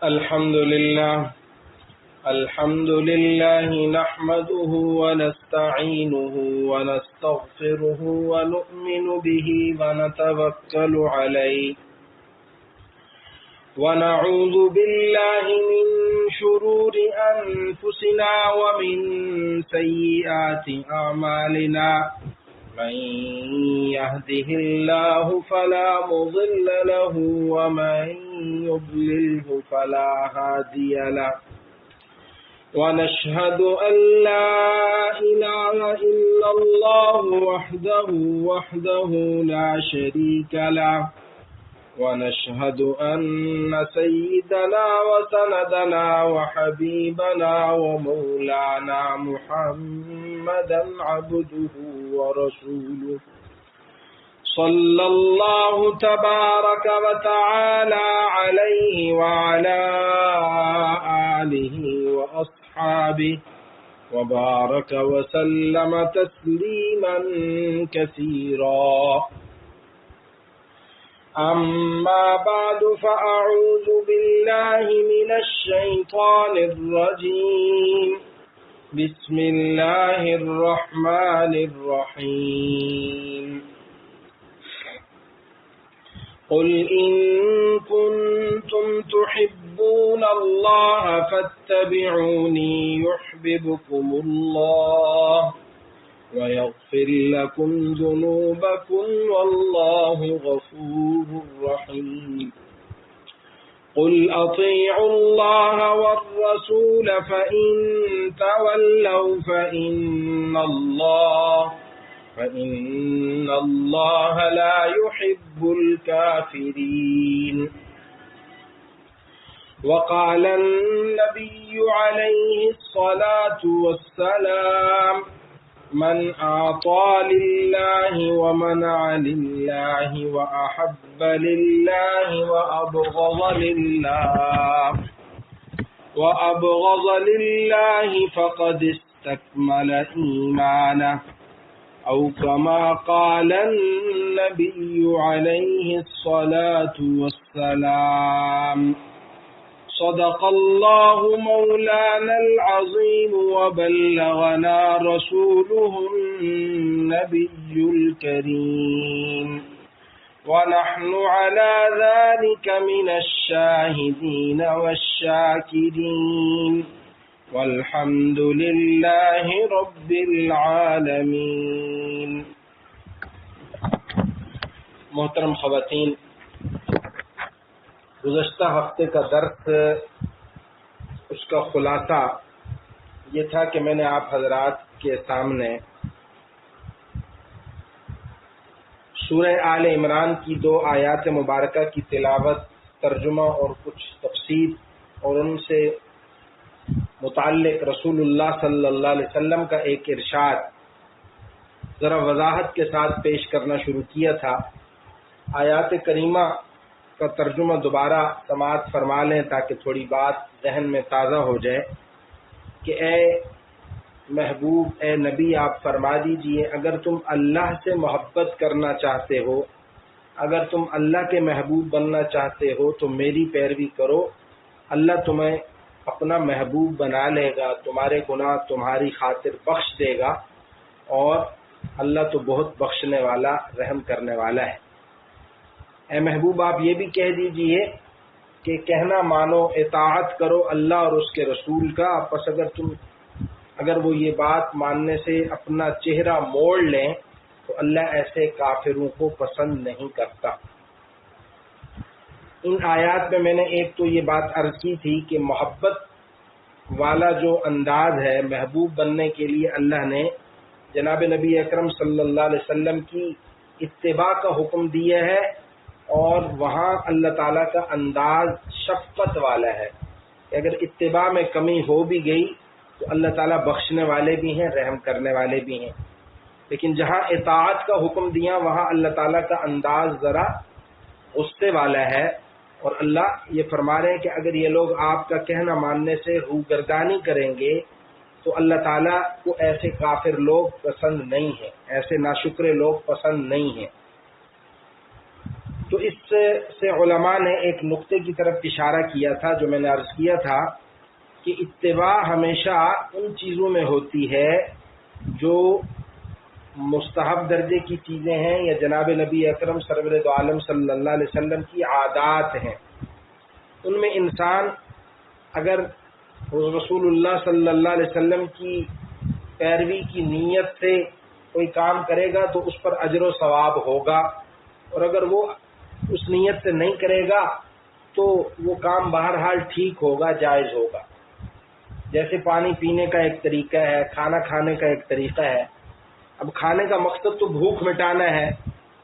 الحمد لله نحمده ونستعينه ونستغفره ونؤمن به ونتوكل عليه ونعوذ بالله من شرور أنفسنا ومن سيئات أعمالنا من يهده الله فلا مضل له ومن يضلله فلا هادي له ونشهد أن لا إله إلا الله وحده لا شريك له ونشهد أن سيدنا وسندنا وحبيبنا ومولانا محمدا عبده ورسوله صلى الله تبارك وتعالى عليه وعلى آله وأصحابه وبارك وسلم تسليما كثيرا. أما بعد فأعوذ بالله من الشيطان الرجيم. بسم الله الرحمن الرحيم. قل إن كنتم تحبون الله فاتبعوني يحببكم الله ويغفر لكم ذنوبكم والله غفور رحيم. قل أطيعوا الله والرسول فإن تولوا فإن الله لا يحب الكافرين. وقال النبي عليه الصلاة والسلام من أعطى لله ومنع لله وأحب لله وأبغض لله فقد استكمل إيمانه أو كما قال النبي عليه الصلاة والسلام. صدق الله مولانا العظيم وبلغنا رسوله النبي الكريم ونحن على ذلك من الشاهدين والشاكرين والحمد لله رب العالمين. محترم خواتین، گزشتہ ہفتے کا درس اس کا خلاصہ یہ تھا کہ میں نے آپ حضرات کے سامنے سورہ آل عمران کی 2 آیات مبارکہ کی تلاوت، ترجمہ اور کچھ تفسیر اور ان سے متعلق رسول اللہ صلی اللہ علیہ وسلم کا ایک ارشاد ذرا وضاحت کے ساتھ پیش کرنا شروع کیا تھا. آیات کریمہ کا ترجمہ دوبارہ سماعت فرما لیں تاکہ تھوڑی بات ذہن میں تازہ ہو جائے کہ اے محبوب، اے نبی، آپ فرما دیجئے اگر تم اللہ سے محبت کرنا چاہتے ہو، اگر تم اللہ کے محبوب بننا چاہتے ہو تو میری پیروی کرو. اللہ تمہیں اپنا محبوب بنا لے گا، تمہارے گناہ تمہاری خاطر بخش دے گا، اور اللہ تو بہت بخشنے والا، رحم کرنے والا ہے. اے محبوب، آپ یہ بھی کہہ دیجئے کہ کہنا مانو، اطاعت کرو اللہ اور اس کے رسول کا. پس اگر وہ یہ بات ماننے سے اپنا چہرہ موڑ لیں تو اللہ ایسے کافروں کو پسند نہیں کرتا. ان آیات میں نے ایک تو یہ بات عرض کی تھی کہ محبت والا جو انداز ہے محبوب بننے کے لیے اللہ نے جناب نبی اکرم صلی اللہ علیہ وسلم کی اتباع کا حکم دیا ہے، اور وہاں اللہ تعالیٰ کا انداز شفقت والا ہے کہ اگر اتباع میں کمی ہو بھی گئی تو اللہ تعالیٰ بخشنے والے بھی ہیں، رحم کرنے والے بھی ہیں. لیکن جہاں اطاعت کا حکم دیا وہاں اللہ تعالیٰ کا انداز ذرا غصے والا ہے، اور اللہ یہ فرما رہے ہیں کہ اگر یہ لوگ آپ کا کہنا ماننے سے روگردانی کریں گے تو اللہ تعالیٰ کو ایسے کافر لوگ پسند نہیں ہیں، ایسے ناشکرے لوگ پسند نہیں ہیں. تو اس سے علماء نے ایک نقطے کی طرف اشارہ کیا تھا جو میں نے عرض کیا تھا کہ اتباع ہمیشہ ان چیزوں میں ہوتی ہے جو مستحب درجے کی چیزیں ہیں یا جناب نبی اکرم سرور دو عالم صلی اللہ علیہ وسلم کی عادات ہیں. ان میں انسان اگر رسول اللہ صلی اللہ علیہ وسلم کی پیروی کی نیت سے کوئی کام کرے گا تو اس پر اجر و ثواب ہوگا، اور اگر وہ اس نیت سے نہیں کرے گا تو وہ کام بہرحال ٹھیک ہوگا، جائز ہوگا. جیسے پانی پینے کا ایک طریقہ ہے، کھانا کھانے کا ایک طریقہ ہے. اب کھانے کا مقصد تو بھوک مٹانا ہے،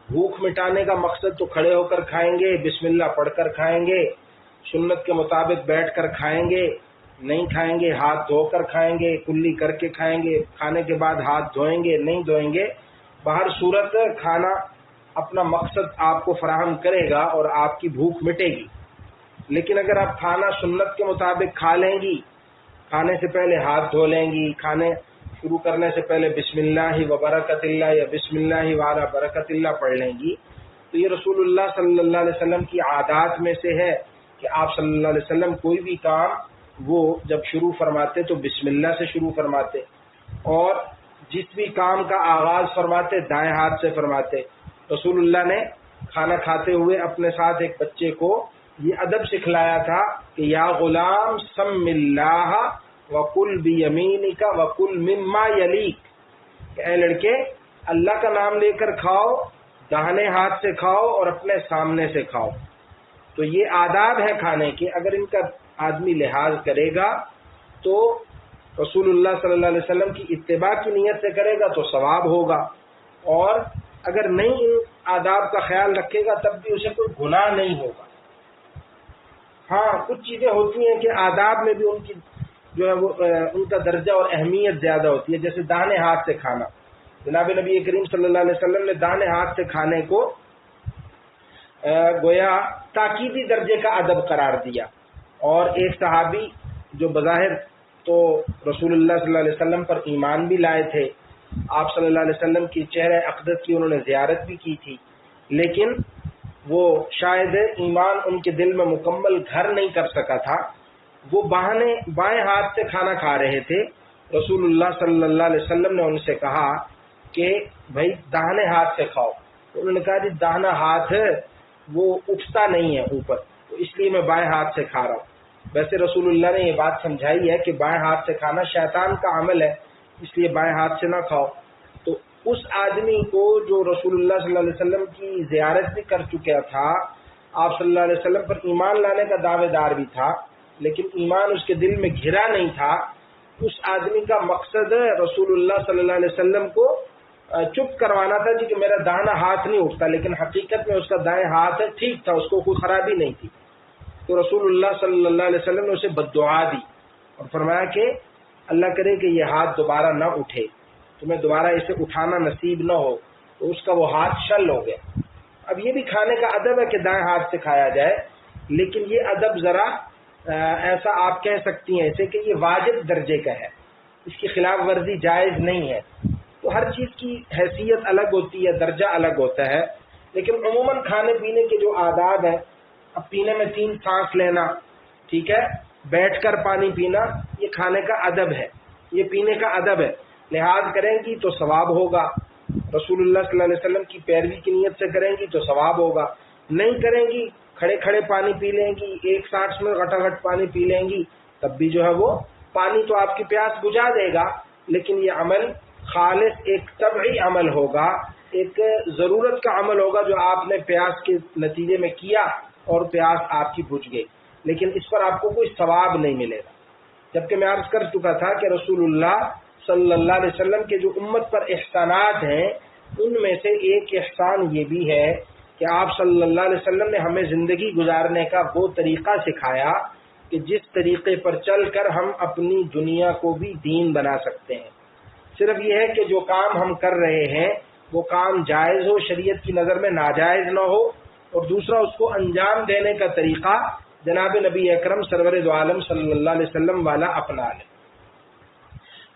بھوک مٹانے کا مقصد تو کھڑے ہو کر کھائیں گے، بسم اللہ پڑھ کر کھائیں گے، سنت کے مطابق بیٹھ کر کھائیں گے، نہیں کھائیں گے ہاتھ دھو کر کھائیں گے، کلی کر کے کھائیں گے، کھانے کے بعد ہاتھ دھوئیں گے نہیں دھوئیں گے. بہر صورت کھانا اپنا مقصد آپ کو فراہم کرے گا اور آپ کی بھوک مٹے گی. لیکن اگر آپ کھانا سنت کے مطابق کھا لیں گی، کھانے سے پہلے ہاتھ دھو لیں گی، کھانے شروع کرنے سے پہلے بسم اللہ و برکت اللہ یا بسم اللہ وعلی برکت اللہ پڑھ لیں گی، تو یہ رسول اللہ صلی اللہ علیہ وسلم کی عادات میں سے ہے کہ آپ صلی اللہ علیہ وسلم کوئی بھی کام وہ جب شروع فرماتے تو بسم اللہ سے شروع فرماتے، اور جس بھی کام کا آغاز فرماتے دائیں ہاتھ سے فرماتے. رسول اللہ نے کھانا کھاتے ہوئے اپنے ساتھ ایک بچے کو یہ ادب سکھلایا تھا کہ یا غلام سم اللہ وکل بیمینک وکل مما یلیک، کہ اے لڑکے اللہ کا نام لے کر کھاؤ، داہنے ہاتھ سے کھاؤ اور اپنے سامنے سے کھاؤ. تو یہ آداب ہے کھانے کے، اگر ان کا آدمی لحاظ کرے گا تو رسول اللہ صلی اللہ علیہ وسلم کی اتباع کی نیت سے کرے گا تو ثواب ہوگا، اور اگر نہیں ان آداب کا خیال رکھے گا تب بھی اسے کوئی گناہ نہیں ہوگا. ہاں کچھ چیزیں ہوتی ہیں کہ آداب میں بھی ان کی جو ہے وہ ان کا درجہ اور اہمیت زیادہ ہوتی ہے، جیسے داہنے ہاتھ سے کھانا. جناب نبی کریم صلی اللہ علیہ وسلم نے داہنے ہاتھ سے کھانے کو گویا تاکیدی درجے کا ادب قرار دیا. اور ایک صحابی جو بظاہر تو رسول اللہ صلی اللہ علیہ وسلم پر ایمان بھی لائے تھے، آپ صلی اللہ علیہ وسلم کی چہرہ اقدس کی انہوں نے زیارت بھی کی تھی، لیکن وہ شاید ایمان ان کے دل میں مکمل گھر نہیں کر سکا تھا. وہ بائیں ہاتھ سے کھانا کھا رہے تھے. رسول اللہ صلی اللہ علیہ وسلم نے ان سے کہا کہ بھائی داہنے ہاتھ سے کھاؤ. انہوں نے کہا جی داہنا ہاتھ وہ اٹھتا نہیں ہے اوپر، تو اس لیے میں بائیں ہاتھ سے کھا رہا ہوں. ویسے رسول اللہ نے یہ بات سمجھائی ہے کہ بائیں ہاتھ سے کھانا شیطان کا عمل ہے، اس لیے بائیں ہاتھ سے نہ کھاؤ. تو اس آدمی کو جو رسول اللہ صلی اللہ علیہ وسلم کی زیارت بھی کر چکا تھا، آپ صلی اللہ علیہ وسلم پر ایمان لانے کا دعوے دار بھی تھا، لیکن ایمان اس کے دل میں گھرا نہیں تھا، اس آدمی کا مقصد رسول اللہ صلی اللہ علیہ وسلم کو چپ کروانا تھا جی کہ میرا داہنا ہاتھ نہیں اٹھتا، لیکن حقیقت میں اس کا دائیں ہاتھ ٹھیک تھا، اس کو کوئی خرابی نہیں تھی. تو رسول اللہ صلی اللہ علیہ وسلم نے اسے بددعا دی اور فرمایا کہ اللہ کرے کہ یہ ہاتھ دوبارہ نہ اٹھے، تمہیں دوبارہ اسے اٹھانا نصیب نہ ہو. تو اس کا وہ ہاتھ شل ہو گیا. اب یہ بھی کھانے کا ادب ہے کہ دائیں ہاتھ سے کھایا جائے، لیکن یہ ادب ذرا ایسا آپ کہہ سکتی ہیں اسے کہ یہ واجب درجے کا ہے، اس کی خلاف ورزی جائز نہیں ہے. تو ہر چیز کی حیثیت الگ ہوتی ہے، درجہ الگ ہوتا ہے. لیکن عموماً کھانے پینے کے جو آداب ہیں، اب پینے میں 3 سانس لینا، ٹھیک ہے، بیٹھ کر پانی پینا، یہ کھانے کا ادب ہے، یہ پینے کا ادب ہے. لحاظ کریں گی تو ثواب ہوگا، رسول اللہ صلی اللہ علیہ وسلم کی پیروی کی نیت سے کریں گی تو ثواب ہوگا. نہیں کریں گی، کھڑے کھڑے پانی پی لیں گی، ایک سانس میں گھٹا پانی پی لیں گی، تب بھی جو ہے وہ پانی تو آپ کی پیاس بجھا دے گا، لیکن یہ عمل خالص ایک طبعی عمل ہوگا، ایک ضرورت کا عمل ہوگا جو آپ نے پیاس کے نتیجے میں کیا اور پیاس آپ کی بجھ گئی، لیکن اس پر آپ کو کوئی ثواب نہیں ملے گا. جبکہ میں عرض کر چکا تھا کہ رسول اللہ صلی اللہ علیہ وسلم کے جو امت پر احسانات ہیں، ان میں سے ایک احسان یہ بھی ہے کہ آپ صلی اللہ علیہ وسلم نے ہمیں زندگی گزارنے کا وہ طریقہ سکھایا کہ جس طریقے پر چل کر ہم اپنی دنیا کو بھی دین بنا سکتے ہیں. صرف یہ ہے کہ جو کام ہم کر رہے ہیں وہ کام جائز ہو، شریعت کی نظر میں ناجائز نہ ہو، اور دوسرا اس کو انجام دینے کا طریقہ جناب نبی اکرم سرور دو عالم صلی اللہ علیہ وسلم والا اپنا لیں.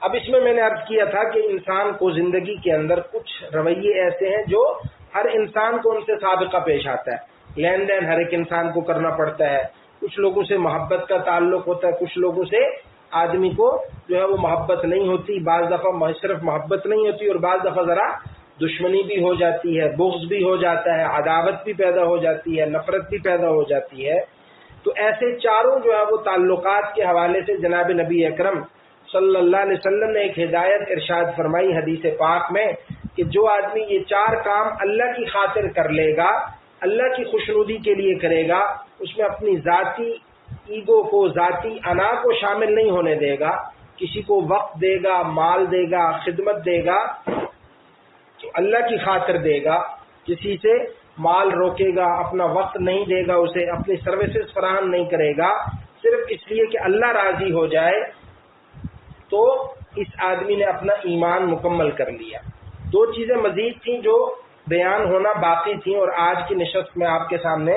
اب اس میں نے عرض کیا تھا کہ انسان کو زندگی کے اندر کچھ رویے ایسے ہیں جو ہر انسان کو ان سے سابقہ پیش آتا ہے. لین دین ہر ایک انسان کو کرنا پڑتا ہے، کچھ لوگوں سے محبت کا تعلق ہوتا ہے، کچھ لوگوں سے آدمی کو جو ہے وہ محبت نہیں ہوتی، بعض دفعہ صرف محبت نہیں ہوتی اور بعض دفعہ ذرا دشمنی بھی ہو جاتی ہے، بغض بھی ہو جاتا ہے، عداوت بھی پیدا ہو جاتی ہے، نفرت بھی پیدا ہو جاتی ہے۔ تو ایسے چاروں جو ہے وہ تعلقات کے حوالے سے جناب نبی اکرم صلی اللہ علیہ وسلم نے ایک ہدایت ارشاد فرمائی حدیث پاک میں کہ جو آدمی یہ چار کام اللہ کی خاطر کر لے گا، اللہ کی خوشنودی کے لیے کرے گا، اس میں اپنی ذاتی ایگو کو، ذاتی انا کو شامل نہیں ہونے دے گا، کسی کو وقت دے گا، مال دے گا، خدمت دے گا تو اللہ کی خاطر دے گا، کسی سے مال روکے گا، اپنا وقت نہیں دے گا، اسے اپنی سروسز فراہم نہیں کرے گا صرف اس لیے کہ اللہ راضی ہو جائے، تو اس آدمی نے اپنا ایمان مکمل کر لیا۔ دو چیزیں مزید تھیں جو بیان ہونا باقی تھیں اور آج کی نشست میں آپ کے سامنے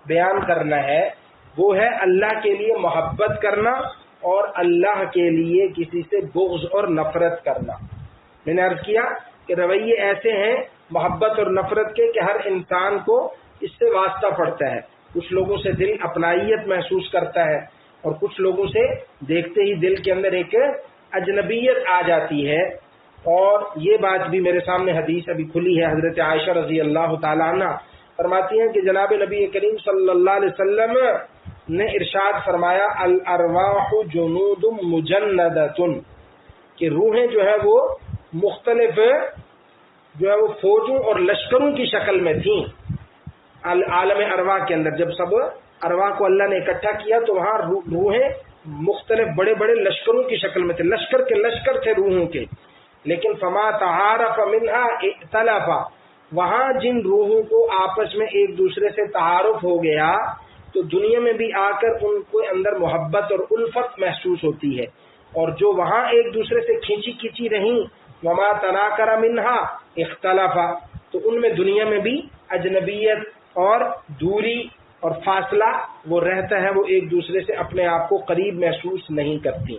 بیان کرنا ہے، وہ ہے اللہ کے لیے محبت کرنا اور اللہ کے لیے کسی سے بغض اور نفرت کرنا۔ میں نے عرض کیا کہ رویے ایسے ہیں محبت اور نفرت کے کہ ہر انسان کو اس سے واسطہ پڑتا ہے، کچھ لوگوں سے دل اپنائیت محسوس کرتا ہے اور کچھ لوگوں سے دیکھتے ہی دل کے اندر ایک اجنبیت آ جاتی ہے۔ اور یہ بات بھی میرے سامنے حدیث ابھی کھلی ہے، حضرت عائشہ رضی اللہ تعالیٰ عنہ فرماتی ہیں کہ جناب نبی کریم صلی اللہ علیہ وسلم نے ارشاد فرمایا الارواح جنود مجندۃ، کہ روحیں جو ہے وہ مختلف جو ہے وہ فوجوں اور لشکروں کی شکل میں تھیں عالم ارواح کے اندر۔ جب سب ارواح کو اللہ نے اکٹھا کیا تو وہاں روحیں مختلف بڑے بڑے لشکروں کی شکل میں تھے، لشکر کے لشکر تھے روحوں کے، لیکن فما تعارف منها ائتلف، وہاں جن روحوں کو آپس میں ایک دوسرے سے تعارف ہو گیا تو دنیا میں بھی آ کر ان کے اندر محبت اور الفت محسوس ہوتی ہے، اور جو وہاں ایک دوسرے سے کھینچی کھینچی رہیں وما تناکر منها اختلف، تو ان میں دنیا میں بھی اجنبیت اور دوری اور فاصلہ وہ رہتا ہے، وہ ایک دوسرے سے اپنے آپ کو قریب محسوس نہیں کرتی۔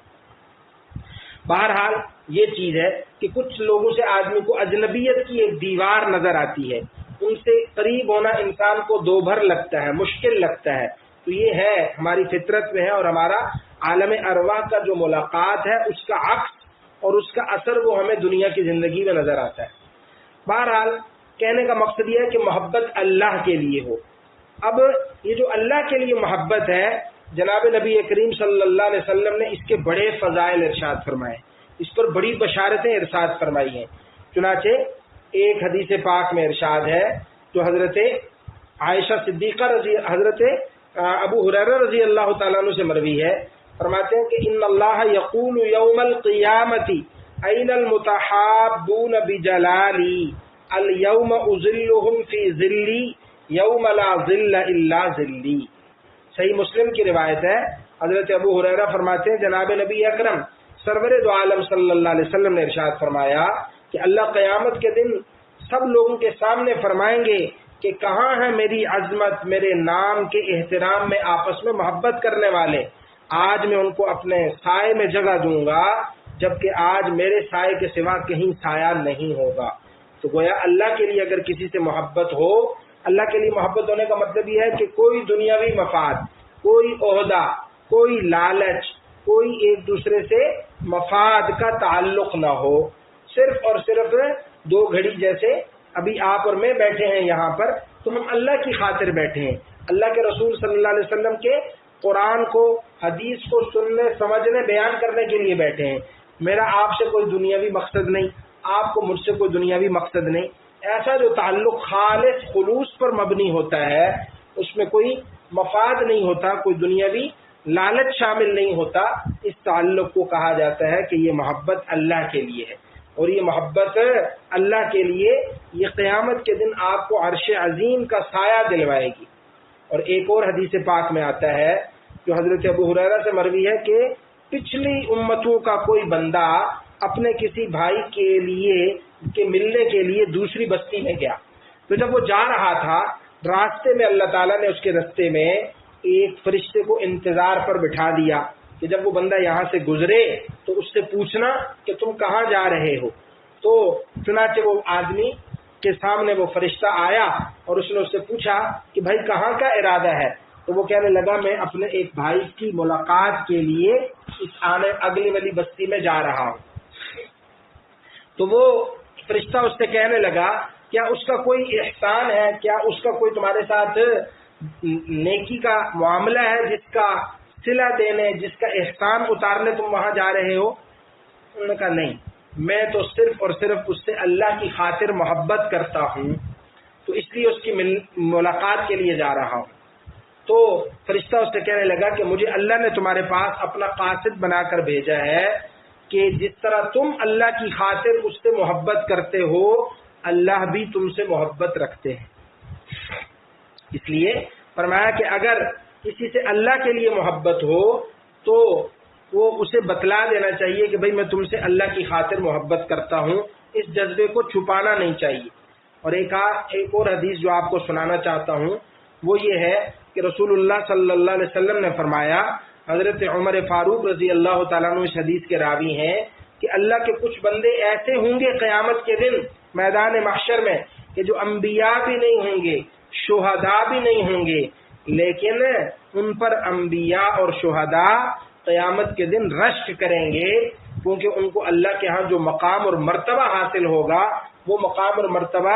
بہرحال یہ چیز ہے کہ کچھ لوگوں سے آدمی کو اجنبیت کی ایک دیوار نظر آتی ہے، ان سے قریب ہونا انسان کو دو بھر لگتا ہے، مشکل لگتا ہے، تو یہ ہے ہماری فطرت میں ہے، اور ہمارا عالم ارواح کا جو ملاقات ہے اس کا عکس اور اس کا اثر وہ ہمیں دنیا کی زندگی میں نظر آتا ہے۔ بہرحال کہنے کا مقصد یہ ہے کہ محبت اللہ کے لیے ہو۔ اب یہ جو اللہ کے لیے محبت ہے، جناب نبی کریم صلی اللہ علیہ وسلم نے اس کے بڑے فضائل ارشاد فرمائے، اس پر بڑی بشارتیں ارشاد فرمائی ہیں۔ چنانچہ ایک حدیث پاک میں ارشاد ہے جو حضرت عائشہ صدیقہ حضرت ابو ہریرہ رضی اللہ تعالیٰ عنہ سے مروی ہے، فرماتے ہیں کہ ان اللہ یقول یوم القیامت این المتحابون بجلالی الیوم اظلهم فی ظلی یوم لا ظل الا ظلی۔ صحیح مسلم کی روایت ہے، حضرت ابو ہریرہ فرماتے ہیں جناب نبی اکرم سرور دو عالم صلی اللہ علیہ وسلم نے ارشاد فرمایا کہ اللہ قیامت کے دن سب لوگوں کے سامنے فرمائیں گے کہ کہاں ہے میری عظمت، میرے نام کے احترام میں آپس میں محبت کرنے والے، آج میں ان کو اپنے سائے میں جگہ دوں گا، جبکہ آج میرے سائے کے سوا کہیں سایہ نہیں ہوگا۔ تو گویا اللہ کے لیے اگر کسی سے محبت ہو، اللہ کے لیے محبت ہونے کا مطلب یہ ہے کہ کوئی دنیاوی مفاد، کوئی عہدہ، کوئی لالچ، کوئی ایک دوسرے سے مفاد کا تعلق نہ ہو، صرف اور صرف دو گھڑی جیسے ابھی آپ اور میں بیٹھے ہیں یہاں پر تو ہم اللہ کی خاطر بیٹھے ہیں، اللہ کے رسول صلی اللہ علیہ وسلم کے قرآن کو، حدیث کو سننے، سمجھنے، بیان کرنے کے لیے بیٹھے ہیں۔ میرا آپ سے کوئی دنیاوی مقصد نہیں، آپ کو مجھ سے کوئی دنیاوی مقصد نہیں۔ ایسا جو تعلق خالص خلوص پر مبنی ہوتا ہے، اس میں کوئی مفاد نہیں ہوتا، کوئی دنیاوی لالچ شامل نہیں ہوتا، اس تعلق کو کہا جاتا ہے کہ یہ محبت اللہ کے لیے ہے، اور یہ محبت اللہ کے لیے یہ قیامت کے دن آپ کو عرش عظیم کا سایہ دلوائے گی۔ اور ایک اور حدیث پاک میں آتا ہے جو حضرت ابو ہریرہ سے مروی ہے کہ پچھلی امتوں کا کوئی بندہ اپنے کسی بھائی کے لیے کے ملنے کے لیے دوسری بستی میں گیا، تو جب وہ جا رہا تھا راستے میں اللہ تعالیٰ نے اس کے راستے میں ایک فرشتے کو انتظار پر بٹھا دیا کہ جب وہ بندہ یہاں سے گزرے تو اس سے پوچھنا کہ تم کہاں جا رہے ہو۔ تو چنانچہ وہ آدمی کے سامنے وہ فرشتہ آیا اور اس نے اس سے پوچھا کہ بھائی کہاں کا ارادہ ہے؟ تو وہ کہنے لگا میں اپنے ایک بھائی کی ملاقات کے لیے اس اگلی والی بستی میں جا رہا ہوں۔ تو وہ فرشتہ اس سے کہنے لگا کیا اس کا کوئی احسان ہے، کیا اس کا کوئی تمہارے ساتھ نیکی کا معاملہ ہے جس کا صلہ دینے، جس کا احسان اتارنے تم وہاں جا رہے ہو؟ انہوں نے کہا نہیں، میں تو صرف اور صرف اس سے اللہ کی خاطر محبت کرتا ہوں، تو اس لیے اس کی ملاقات کے لیے جا رہا ہوں۔ تو فرشتہ اس سے کہنے لگا کہ مجھے اللہ نے تمہارے پاس اپنا قاصد بنا کر بھیجا ہے کہ جس طرح تم اللہ کی خاطر اس سے محبت کرتے ہو، اللہ بھی تم سے محبت رکھتے ہیں۔ اس لیے فرمایا کہ اگر کسی سے اللہ کے لیے محبت ہو تو وہ اسے بتلا دینا چاہیے کہ بھئی میں تم سے اللہ کی خاطر محبت کرتا ہوں، اس جذبے کو چھپانا نہیں چاہیے۔ اور ایک اور حدیث جو آپ کو سنانا چاہتا ہوں وہ یہ ہے کہ رسول اللہ صلی اللہ علیہ وسلم نے فرمایا، حضرت عمر فاروق رضی اللہ تعالیٰ عنہ اس حدیث کے راوی ہیں کہ اللہ کے کچھ بندے ایسے ہوں گے قیامت کے دن میدان محشر میں کہ جو انبیاء بھی نہیں ہوں گے، شہداء بھی نہیں ہوں گے، لیکن ان پر انبیاء اور شہداء قیامت کے دن رشک کریں گے، کیونکہ ان کو اللہ کے ہاں جو مقام اور مرتبہ حاصل ہوگا وہ مقام اور مرتبہ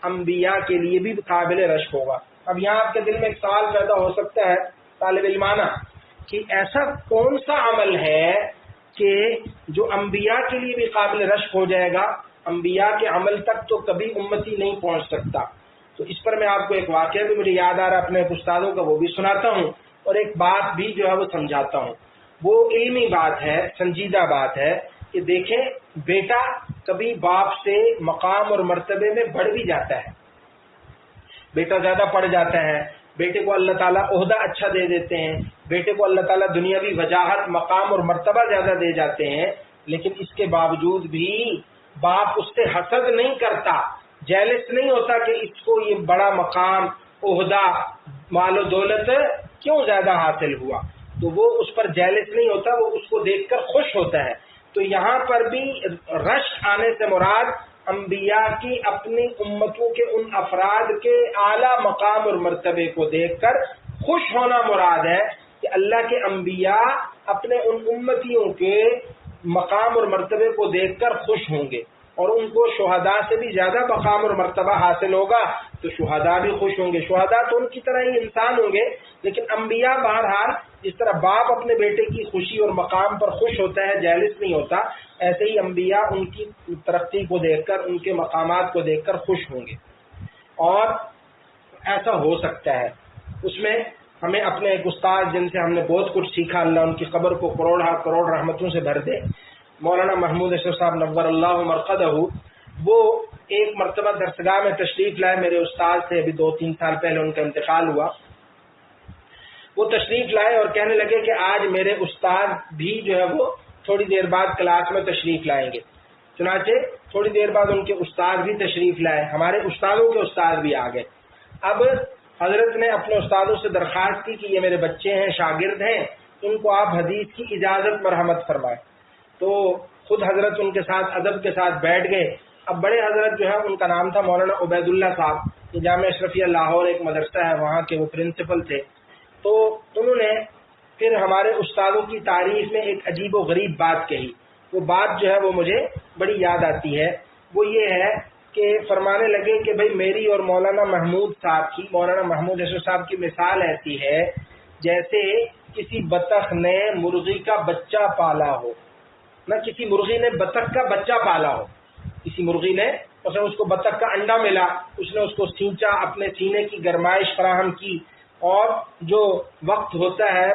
انبیاء کے لیے بھی قابل رشک ہوگا۔ اب یہاں آپ کے دل میں ایک سوال پیدا ہو سکتا ہے طالب علمانہ کہ ایسا کون سا عمل ہے کہ جو انبیاء کے لیے بھی قابل رشک ہو جائے گا؟ انبیاء کے عمل تک تو کبھی امتی نہیں پہنچ سکتا۔ تو اس پر میں آپ کو ایک واقعہ بھی مجھے یاد آ رہا ہے اپنے استادوں کا، وہ بھی سناتا ہوں اور ایک بات بھی جو ہے وہ سمجھاتا ہوں۔ وہ علمی بات ہے، سنجیدہ بات ہے کہ دیکھیں بیٹا کبھی باپ سے مقام اور مرتبے میں بڑھ بھی جاتا ہے، بیٹا زیادہ پڑھ جاتا ہے، بیٹے کو اللہ تعالیٰ عہدہ اچھا دے دیتے ہیں، بیٹے کو اللہ تعالیٰ دنیاوی وجاہت، مقام اور مرتبہ زیادہ دے جاتے ہیں، لیکن اس کے باوجود بھی باپ اس سے حسد نہیں کرتا، جیلس نہیں ہوتا کہ اس کو یہ بڑا مقام، عہدہ، مال و دولت کیوں زیادہ حاصل ہوا، تو وہ اس پر جیلس نہیں ہوتا، وہ اس کو دیکھ کر خوش ہوتا ہے۔ تو یہاں پر بھی رشک آنے سے مراد انبیاء کی اپنی امتوں کے ان افراد کے اعلیٰ مقام اور مرتبے کو دیکھ کر خوش ہونا مراد ہے کہ اللہ کے انبیاء اپنے ان امتیوں کے مقام اور مرتبے کو دیکھ کر خوش ہوں گے، اور ان کو شہداء سے بھی زیادہ مقام اور مرتبہ حاصل ہوگا تو شہداء بھی خوش ہوں گے۔ شہداء تو ان کی طرح ہی انسان ہوں گے، لیکن انبیاء بہرحال جس طرح باپ اپنے بیٹے کی خوشی اور مقام پر خوش ہوتا ہے، جیلس نہیں ہوتا، ایسے ہی انبیاء ان کی ترقی کو دیکھ کر، ان کے مقامات کو دیکھ کر خوش ہوں گے۔ اور ایسا ہو سکتا ہے، اس میں ہمیں اپنے ایک استاد جن سے ہم نے بہت کچھ سیکھا، اللہ ان کی قبر کو کروڑ رحمتوں سے بھر دے، مولانا محمود اشرف صاحب نور اللہ مرقدہ، وہ ایک مرتبہ درسگاہ میں تشریف لائے، میرے استاد سے ابھی 2-3 سال پہلے ان کا انتقال ہوا۔ وہ تشریف لائے اور کہنے لگے کہ آج میرے استاد بھی جو ہے وہ تھوڑی دیر بعد کلاس میں تشریف لائیں گے۔ چنانچہ تھوڑی دیر بعد ان کے استاد بھی تشریف لائے، ہمارے استادوں کے استاد بھی آ گئے۔ اب حضرت نے اپنے استادوں سے درخواست کی کہ یہ میرے بچے ہیں، شاگرد ہیں، ان کو آپ حدیث کی اجازت مرحمت فرمائیں۔ تو خود حضرت ان کے ساتھ ادب کے ساتھ بیٹھ گئے۔ اب بڑے حضرت جو ہے ان کا نام تھا مولانا عبید اللہ صاحب، یہ جامعہ اشرفیہ لاہور ایک مدرسہ ہے، وہاں کے وہ پرنسپل تھے۔ تو انہوں نے پھر ہمارے استادوں کی تعریف میں ایک عجیب و غریب بات کہی۔ وہ بات جو ہے وہ مجھے بڑی یاد آتی ہے، وہ یہ ہے کہ فرمانے لگے کہ بھئی میری اور مولانا محمود صاحب کی، مولانا محمود اشرف صاحب کی مثال ایسی ہے جیسے کسی بطخ نے مرغی کا بچہ پالا ہو، نہ کسی مرغی نے بطخ کا بچہ پالا ہو، کسی مرغی نے اس کو بطخ کا انڈا ملا، اس نے اس کو سینچا، اپنے سینے کی گرمائش فراہم کی، اور جو وقت ہوتا ہے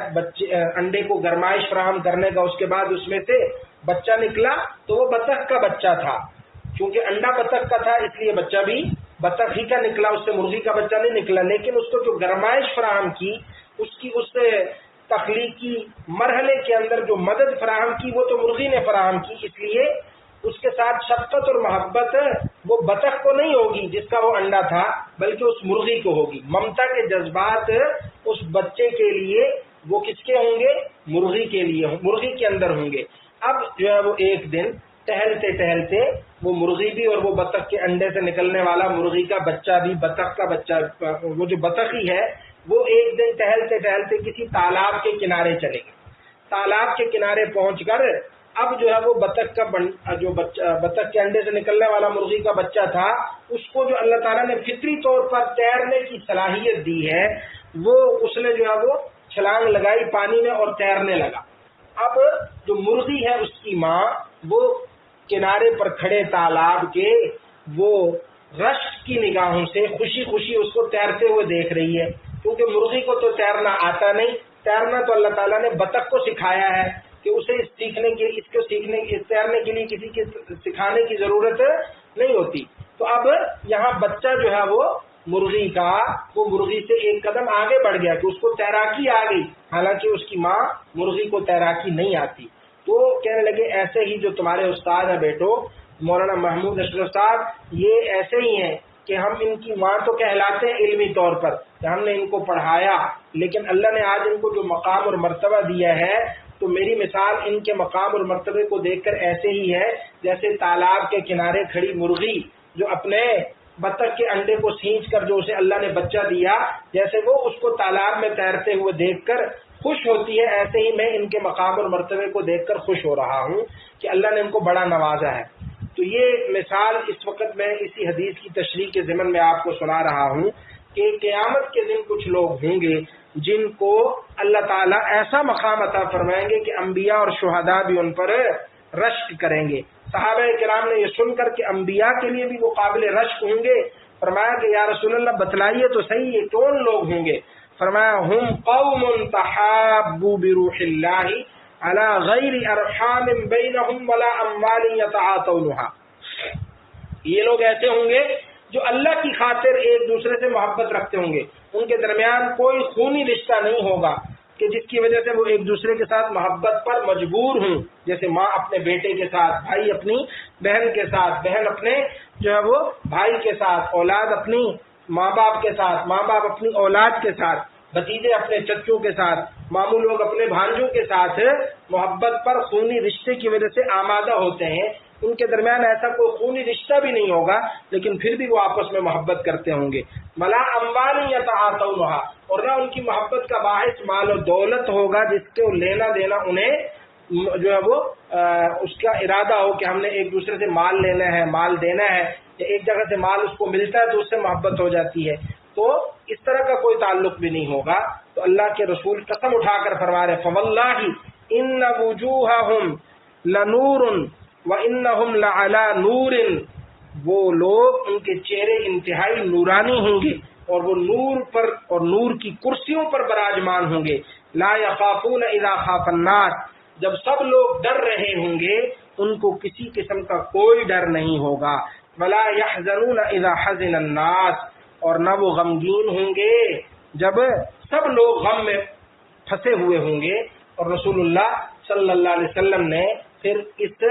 انڈے کو گرمائش فراہم کرنے کا، اس کے بعد اس میں سے بچہ نکلا تو وہ بطخ کا بچہ تھا، کیونکہ انڈا بطخ کا تھا اس لیے بچہ بھی بطخ ہی کا نکلا، اس سے مرغی کا بچہ نہیں نکلا، لیکن اس کو جو گرمائش فراہم کی، اس تخلیقی مرحلے کے اندر جو مدد فراہم کی وہ تو مرغی نے فراہم کی، اس لیے اس کے ساتھ شفقت اور محبت وہ بطخ کو نہیں ہوگی جس کا وہ انڈا تھا، بلکہ اس مرغی کو ہوگی۔ ممتا کے جذبات اس بچے کے لیے وہ کس کے ہوں گے؟ مرغی کے لیے، مرغی کے اندر ہوں گے۔ اب جو ہے وہ ایک دن ٹہلتے ٹہلتے وہ مرغی بھی اور وہ بطخ کے انڈے سے نکلنے والا مرغی کا بچہ بھی، بطخ کا بچہ، وہ جو بطخی ہے وہ ایک دن ٹہلتے ٹہلتے کسی تالاب کے کنارے چلے گئے۔ تالاب کے کنارے پہنچ کر اب جو ہے وہ بطخ کا جو بطخ کے انڈے سے نکلنے والا مرغی کا بچہ تھا، اس کو جو اللہ تعالیٰ نے فطری طور پر تیرنے کی صلاحیت دی ہے، وہ اس نے جو ہے وہ چھلانگ لگائی پانی میں اور تیرنے لگا۔ اب جو مرغی ہے اس کی ماں وہ کنارے پر کھڑے تالاب کے وہ رشک کی نگاہوں سے خوشی خوشی اس کو تیرتے ہوئے دیکھ رہی ہے، کیونکہ مرغی کو تو تیرنا آتا نہیں، تیرنا تو اللہ تعالیٰ نے بطخ کو سکھایا ہے کہ اسے تیرنے کے لیے کسی کے سکھانے کی ضرورت نہیں ہوتی۔ تو اب یہاں بچہ جو ہے وہ مرغی کا، وہ مرغی سے ایک قدم آگے بڑھ گیا کہ اس کو تیراکی آ گئی، حالانکہ اس کی ماں مرغی کو تیراکی نہیں آتی۔ تو کہنے لگے ایسے ہی جو تمہارے استاد ہیں بیٹو مولانا محمود اشرف صاحب، یہ ایسے ہی ہیں کہ ہم ان کی ماں تو کہلاتے ہیں علمی طور پر کہ ہم نے ان کو پڑھایا، لیکن اللہ نے آج ان کو جو مقام اور مرتبہ دیا ہے، تو میری مثال ان کے مقام اور مرتبے کو دیکھ کر ایسے ہی ہے جیسے تالاب کے کنارے کھڑی مرغی جو اپنے بطخ کے انڈے کو سینچ کر جو اسے اللہ نے بچہ دیا، جیسے وہ اس کو تالاب میں تیرتے ہوئے دیکھ کر خوش ہوتی ہے، ایسے ہی میں ان کے مقام اور مرتبے کو دیکھ کر خوش ہو رہا ہوں کہ اللہ نے ان کو بڑا نوازا ہے۔ تو یہ مثال اس وقت میں اسی حدیث کی تشریح کے ضمن میں آپ کو سنا رہا ہوں کہ قیامت کے دن کچھ لوگ ہوں گے جن کو اللہ تعالیٰ ایسا مقام عطا فرمائیں گے کہ انبیاء اور شہداء بھی ان پر رشک کریں گے۔ صحابہ کرام نے یہ سن کر کہ انبیاء کے لیے بھی وہ قابل رشک ہوں گے، فرمایا کہ یا رسول اللہ بتلائیے تو صحیح یہ کون لوگ ہوں گے؟ فرمایا ہم قوم تحابوا بروح اللہ علی غیر ارحام بینہم ولا اموال یتعاطونها، یہ لوگ ایسے ہوں گے جو اللہ کی خاطر ایک دوسرے سے محبت رکھتے ہوں گے، ان کے درمیان کوئی خونی رشتہ نہیں ہوگا کہ جس کی وجہ سے وہ ایک دوسرے کے ساتھ محبت پر مجبور ہوں، جیسے ماں اپنے بیٹے کے ساتھ، بھائی اپنی بہن کے ساتھ، بہن اپنے جو ہے وہ بھائی کے ساتھ، اولاد اپنی ماں باپ کے ساتھ، ماں باپ اپنی اولاد کے ساتھ، بھتیجے اپنے چچوں کے ساتھ، ماموں لوگ اپنے بھانجوں کے ساتھ محبت پر خونی رشتے کی وجہ سے آمادہ ہوتے ہیں۔ ان کے درمیان ایسا کوئی خونی رشتہ بھی نہیں ہوگا، لیکن پھر بھی وہ آپس میں محبت کرتے ہوں گے۔ ملا اموال یتعاطونها، اور نہ ان کی محبت کا باعث مال و دولت ہوگا جس کو لینا دینا انہیں جو ہے وہ اس کا ارادہ ہو کہ ہم نے ایک دوسرے سے مال لینا ہے، مال دینا ہے، یا ایک جگہ سے مال اس کو ملتا ہے تو اس سے محبت ہو جاتی ہے، تو اس طرح کا کوئی تعلق بھی نہیں ہوگا۔ تو اللہ کے رسول قسم اٹھا کر فرما رہے فواللہ ان وجوہہم لنور وانہم لعلی نور، وہ لوگ ان کے چہرے انتہائی نورانی ہوں گے اور وہ نور پر اور نور کی کرسیوں پر براجمان ہوں گے۔ لا یخافون اذا خاف الناس، جب سب لوگ ڈر رہے ہوں گے ان کو کسی قسم کا کوئی ڈر نہیں ہوگا۔ ولا یحزنون اذا حزن الناس، اور نہ وہ غمگین ہوں گے جب سب لوگ غم میں پھنسے ہوئے ہوں گے۔ اور رسول اللہ صلی اللہ علیہ وسلم نے پھر اس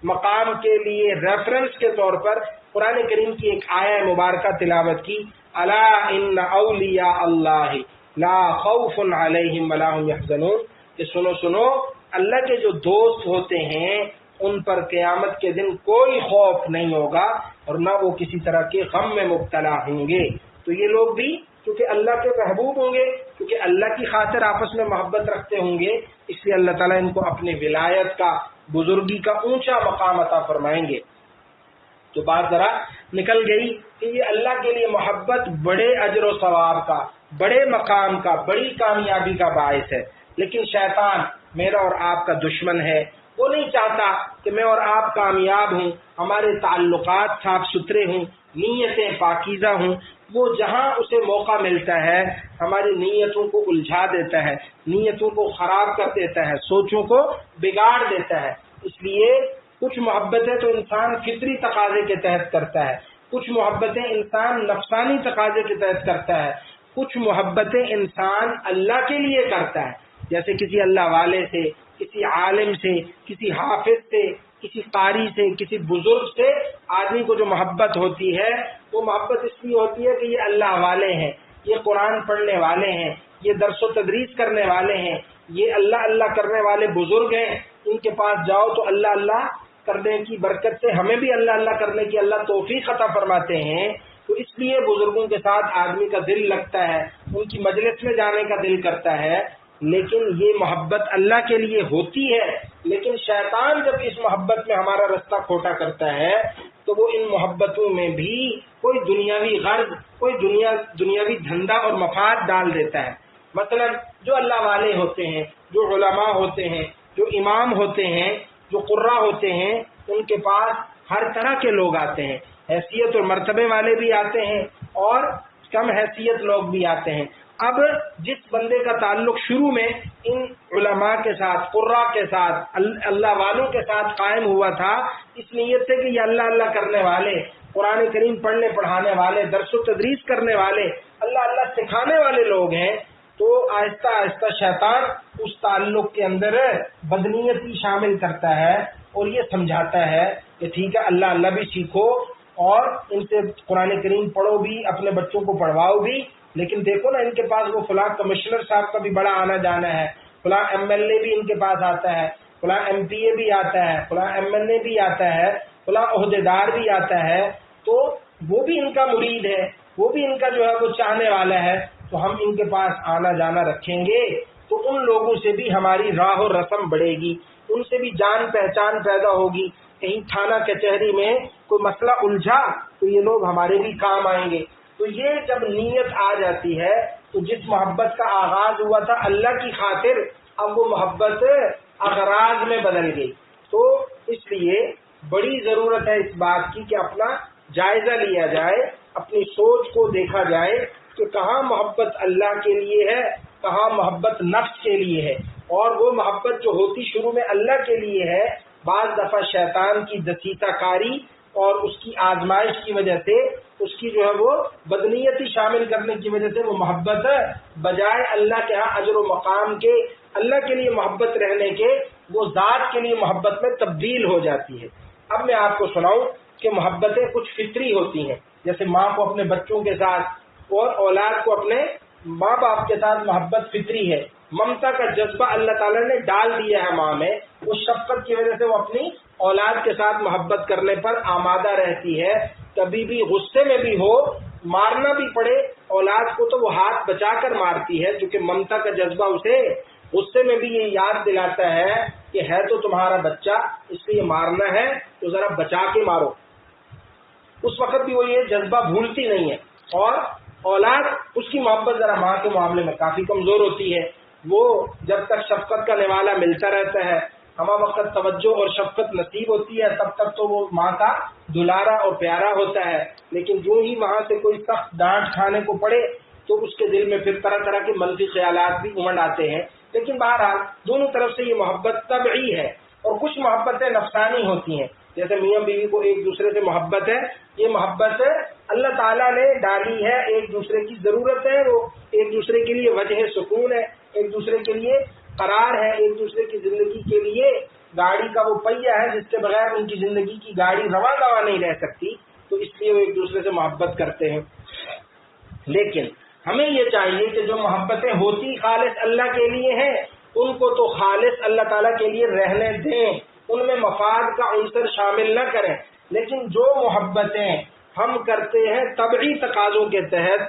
مقام کے لیے ریفرنس کے طور پر قرآن کریم کی ایک آیہ مبارکہ تلاوت کی، الا ان اولیاء اللہ لا خوف علیہم ولا هم یحزنون، کہ سنو سنو اللہ کے جو دوست ہوتے ہیں ان پر قیامت کے دن کوئی خوف نہیں ہوگا اور نہ وہ کسی طرح کے غم میں مبتلا ہوں گے۔ تو یہ لوگ بھی کیونکہ اللہ کے محبوب ہوں گے، کیونکہ اللہ کی خاطر آپس میں محبت رکھتے ہوں گے، اس لیے اللہ تعالیٰ ان کو اپنی ولایت کا، بزرگی کا اونچا مقام عطا فرمائیں گے۔ تو بات ذرا نکل گئی کہ یہ اللہ کے لیے محبت بڑے اجر و ثواب کا، بڑے مقام کا، بڑی کامیابی کا باعث ہے، لیکن شیطان میرا اور آپ کا دشمن ہے، وہ نہیں چاہتا کہ میں اور آپ کامیاب ہوں، ہمارے تعلقات صاف ستھرے ہوں، نیتیں پاکیزہ ہوں۔ وہ جہاں اسے موقع ملتا ہے ہماری نیتوں کو الجھا دیتا ہے، نیتوں کو خراب کر دیتا ہے، سوچوں کو بگاڑ دیتا ہے۔ اس لیے کچھ محبتیں تو انسان فطری تقاضے کے تحت کرتا ہے، کچھ محبتیں انسان نفسانی تقاضے کے تحت کرتا ہے، کچھ محبتیں انسان اللہ کے لیے کرتا ہے، جیسے کسی اللہ والے سے، کسی عالم سے، کسی حافظ سے، کسی قاری سے، کسی بزرگ سے آدمی کو جو محبت ہوتی ہے وہ محبت اس لیے ہوتی ہے کہ یہ اللہ والے ہیں، یہ قرآن پڑھنے والے ہیں، یہ درس و تدریس کرنے والے ہیں، یہ اللہ اللہ کرنے والے بزرگ ہیں، ان کے پاس جاؤ تو اللہ اللہ کرنے کی برکت سے ہمیں بھی اللہ اللہ کرنے کی اللہ توفیق عطا فرماتے ہیں، تو اس لیے بزرگوں کے ساتھ آدمی کا دل لگتا ہے، ان کی مجلس میں جانے کا دل کرتا ہے، لیکن یہ محبت اللہ کے لیے ہوتی ہے۔ لیکن شیطان جب اس محبت میں ہمارا رستہ کھوٹا کرتا ہے تو وہ ان محبتوں میں بھی کوئی دنیاوی غرض، کوئی دنیاوی دھندا اور مفاد ڈال دیتا ہے۔ مثلا جو اللہ والے ہوتے ہیں، جو علماء ہوتے ہیں، جو امام ہوتے ہیں، جو قرہ ہوتے ہیں، ان کے پاس ہر طرح کے لوگ آتے ہیں، حیثیت اور مرتبے والے بھی آتے ہیں اور کم حیثیت لوگ بھی آتے ہیں۔ اب جس بندے کا تعلق شروع میں ان علماء کے ساتھ، قراء کے ساتھ، اللہ والوں کے ساتھ قائم ہوا تھا، اس نیت سے کہ یہ اللہ اللہ کرنے والے، قرآن کریم پڑھنے پڑھانے والے، درس و تدریس کرنے والے، اللہ اللہ سکھانے والے لوگ ہیں، تو آہستہ آہستہ شیطان اس تعلق کے اندر بدنیتی شامل کرتا ہے اور یہ سمجھاتا ہے کہ ٹھیک ہے اللہ اللہ بھی سیکھو اور ان سے قرآن کریم پڑھو بھی، اپنے بچوں کو پڑھواؤ بھی، لیکن دیکھو نا ان کے پاس وہ فلاں کمشنر صاحب کا بھی بڑا آنا جانا ہے، فلاں ایم ایل اے بھی ان کے پاس آتا ہے، فلاں ایم پی اے بھی آتا ہے، فلاں ایم این اے بھی آتا ہے، فلاں عہدے دار بھی آتا ہے، تو وہ بھی ان کا مرید ہے، وہ بھی ان کا جو ہے وہ چاہنے والا ہے، تو ہم ان کے پاس آنا جانا رکھیں گے تو ان لوگوں سے بھی ہماری راہ و رسم بڑھے گی، ان سے بھی جان پہچان پیدا ہوگی، کہیں تھانہ کچہری میں کوئی مسئلہ الجھا تو یہ لوگ ہمارے بھی کام آئیں گے۔ تو یہ جب نیت آ جاتی ہے تو جس محبت کا آغاز ہوا تھا اللہ کی خاطر، اب وہ محبت اغراض میں بدل گئی۔ تو اس لیے بڑی ضرورت ہے اس بات کی کہ اپنا جائزہ لیا جائے، اپنی سوچ کو دیکھا جائے کہ کہاں محبت اللہ کے لیے ہے، کہاں محبت نفس کے لیے ہے، اور وہ محبت جو ہوتی شروع میں اللہ کے لیے ہے، بعض دفعہ شیطان کی دسیسہ کاری اور اس کی آزمائش کی وجہ سے، اس کی جو ہے وہ بدنیتی شامل کرنے کی وجہ سے وہ محبت بجائے اللہ کے ہاں اجر و مقام کے، اللہ کے لیے محبت رہنے کے، وہ ذات کے لیے محبت میں تبدیل ہو جاتی ہے۔ اب میں آپ کو سناؤں کہ محبتیں کچھ فطری ہوتی ہیں، جیسے ماں کو اپنے بچوں کے ساتھ اور اولاد کو اپنے ماں باپ کے ساتھ محبت فطری ہے، ممتا کا جذبہ اللہ تعالیٰ نے ڈال دیا ہے ماں میں، اس شفقت کی وجہ سے وہ اپنی اولاد کے ساتھ محبت کرنے پر آمادہ رہتی ہے، کبھی بھی غصے میں بھی ہو، مارنا بھی پڑے اولاد کو تو وہ ہاتھ بچا کر مارتی ہے، کیونکہ ممتا کا جذبہ اسے غصے میں بھی یہ یاد دلاتا ہے کہ ہے تو تمہارا بچہ، اس لیے مارنا ہے تو ذرا بچا کے مارو، اس وقت بھی وہ یہ جذبہ بھولتی نہیں ہے۔ اور اولاد اس کی محبت ذرا ماں کے معاملے میں کافی کمزور ہوتی ہے، وہ جب تک شفقت کا نوالا ملتا رہتا ہے، ہمہ وقت توجہ اور شفقت نصیب ہوتی ہے، تب تک تو وہ ماں کا دلارا اور پیارا ہوتا ہے، لیکن جو ہی وہاں سے کوئی سخت ڈانٹ کھانے کو پڑے تو اس کے دل میں پھر طرح طرح کے منفی خیالات بھی امنڈ آتے ہیں۔ لیکن بہرحال دونوں طرف سے یہ محبت طبعی ہے، اور کچھ محبتیں نفسانی ہوتی ہیں، جیسے میاں بیوی کو ایک دوسرے سے محبت ہے، یہ محبت اللہ تعالیٰ نے ڈالی ہے، ایک دوسرے کی ضرورت ہے، وہ ایک دوسرے کے لیے وجہ سکون ہے، ایک دوسرے کے لیے قرار ہے، ایک دوسرے کی زندگی کے لیے گاڑی کا وہ پہیہ ہے جس کے بغیر ان کی زندگی کی گاڑی رواں دواں نہیں رہ سکتی، تو اس لیے وہ ایک دوسرے سے محبت کرتے ہیں۔ لیکن ہمیں یہ چاہیے کہ جو محبتیں ہوتی خالص اللہ کے لیے ہیں ان کو تو خالص اللہ تعالیٰ کے لیے رہنے دیں، ان میں مفاد کا عنصر شامل نہ کریں، لیکن جو محبتیں ہم کرتے ہیں طبعی تقاضوں کے تحت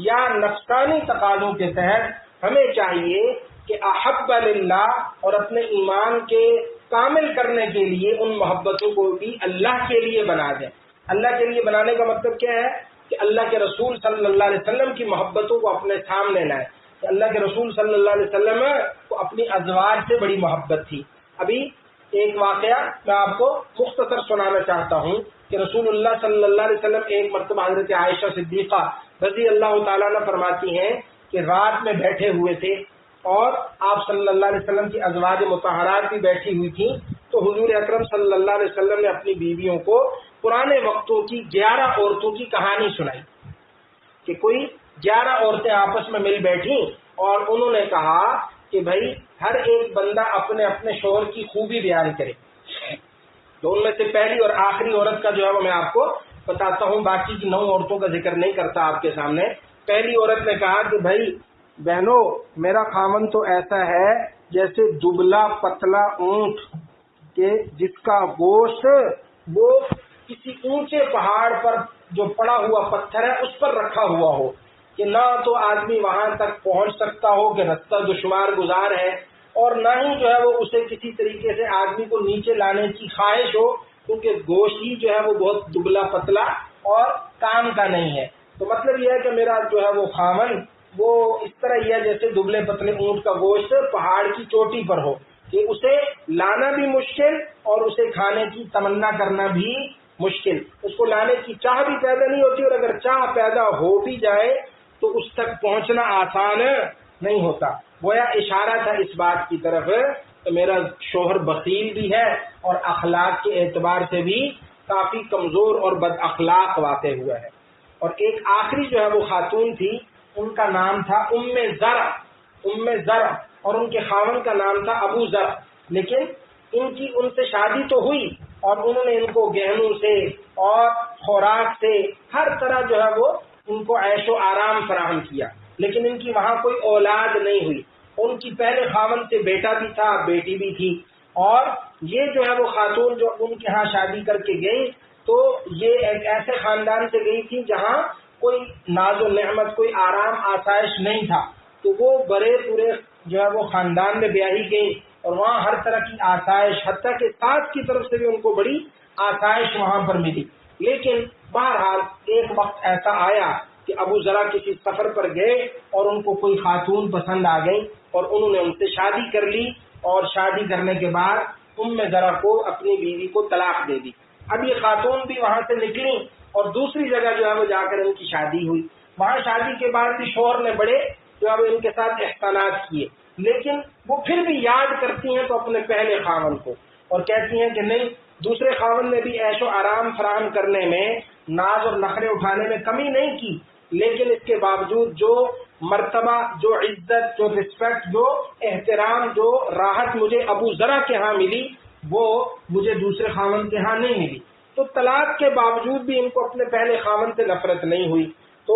یا نفسانی تقاضوں کے تحت، ہمیں چاہیے کہ احب للہ اور اپنے ایمان کے کامل کرنے کے لیے ان محبتوں کو بھی اللہ کے لیے بنا دیں۔ اللہ کے لیے بنانے کا مطلب کیا ہے کہ اللہ کے رسول صلی اللہ علیہ وسلم کی محبتوں کو اپنے سامنے لائیں۔ کہ اللہ کے رسول صلی اللہ علیہ وسلم کو اپنی ازواج سے بڑی محبت تھی۔ ابھی ایک واقعہ میں آپ کو مختصر سنانا چاہتا ہوں کہ رسول اللہ صلی اللہ علیہ وسلم ایک مرتبہ حضرت عائشہ صدیقہ رضی اللہ تعالیٰ عنہ فرماتی ہیں کہ رات میں بیٹھے ہوئے تھے اور آپ صلی اللہ علیہ وسلم کی ازواج مطہرات بھی بیٹھی ہوئی تھیں، تو حضور اکرم صلی اللہ علیہ وسلم نے اپنی بیویوں کو پرانے وقتوں کی 11 عورتوں کی کہانی سنائی کہ کوئی 11 عورتیں آپس میں مل بیٹھیں اور انہوں نے کہا کہ بھائی ہر ایک بندہ اپنے اپنے شوہر کی خوبی بیان کرے۔ تو ان میں سے پہلی اور آخری عورت کا جو ہے وہ میں آپ کو بتاتا ہوں، باقی کی 9 عورتوں کا ذکر نہیں کرتا آپ کے سامنے۔ پہلی عورت نے کہا کہ بھائی بہنوں، میرا خاوند تو ایسا ہے جیسے دبلا پتلا اونٹ کہ جس کا گوشت وہ کسی اونچے پہاڑ پر جو پڑا ہوا پتھر ہے اس پر رکھا ہوا ہو، کہ نہ تو آدمی وہاں تک پہنچ سکتا ہو کہ رستہ دشوار گزار ہے، اور نہ ہی جو ہے وہ اسے کسی طریقے سے آدمی کو نیچے لانے کی خواہش ہو، کیونکہ گوشت ہی جو ہے وہ بہت دبلا پتلا اور کام کا نہیں ہے۔ تو مطلب یہ ہے کہ میرا جو ہے وہ خاوند وہ اس طرح ہی ہے جیسے دبلے پتلے اونٹ کا گوشت پہاڑ کی چوٹی پر ہو، کہ اسے لانا بھی مشکل اور اسے کھانے کی تمنا کرنا بھی مشکل، اس کو لانے کی چاہ بھی پیدا نہیں ہوتی، اور اگر چاہ پیدا ہو بھی جائے تو اس تک پہنچنا آسان نہیں ہوتا۔ گویا اشارہ تھا اس بات کی طرف کہ میرا شوہر بخیل بھی ہے اور اخلاق کے اعتبار سے بھی کافی کمزور اور بد اخلاق واقع ہوا ہے۔ اور ایک آخری جو ہے وہ خاتون تھی، ان کا نام تھا ام زرع، اور ان کے خاوند کا نام تھا ابو زرع، لیکن ان سے شادی تو ہوئی اور انہوں نے ان کو گہنوں سے اور خوراک سے ہر طرح جو ہے وہ ان کو عیش و آرام فراہم کیا، لیکن ان کی وہاں کوئی اولاد نہیں ہوئی۔ ان کی پہلے خاوند سے بیٹا بھی تھا، بیٹی بھی تھی، اور یہ جو ہے وہ خاتون جو ان کے ہاں شادی کر کے گئی تو یہ ایک ایسے خاندان سے گئی تھی جہاں کوئی ناز و نعمت، کوئی آرام آسائش نہیں تھا، تو وہ بڑے پورے جو ہے وہ خاندان میں بیاہی گئی، اور وہاں ہر طرح کی آسائش، حتیٰ کہ ساس کی طرف سے بھی ان کو بڑی آسائش وہاں پر ملی۔ لیکن بہرحال ایک وقت ایسا آیا کہ ابو ذرا کسی سفر پر گئے اور ان کو کوئی خاتون پسند آ گئی اور انہوں نے ان سے شادی کر لی، اور شادی کرنے کے بعد ام ذرا کو اپنی بیوی کو طلاق دے دی۔ اب یہ خاتون بھی وہاں سے نکلی اور دوسری جگہ جو ہے وہ جا کر ان کی شادی ہوئی۔ وہاں شادی کے بعد بھی شوہر نے بڑے جو ہے وہ ان کے ساتھ احسانات کیے، لیکن وہ پھر بھی یاد کرتی ہیں تو اپنے پہلے خاوند کو، اور کہتی ہیں کہ نہیں، دوسرے خاوند نے بھی عیش و آرام فراہم کرنے میں، ناز اور نخرے اٹھانے میں کمی نہیں کی، لیکن اس کے باوجود جو مرتبہ، جو عزت، جو رسپیکٹ، جو احترام، جو راحت مجھے ابو ذرا کے ہاں ملی وہ مجھے دوسرے خاوند کے ہاں نہیں ملی۔ تو طلاق کے باوجود بھی ان کو اپنے پہلے خاوند سے نفرت نہیں ہوئی۔ تو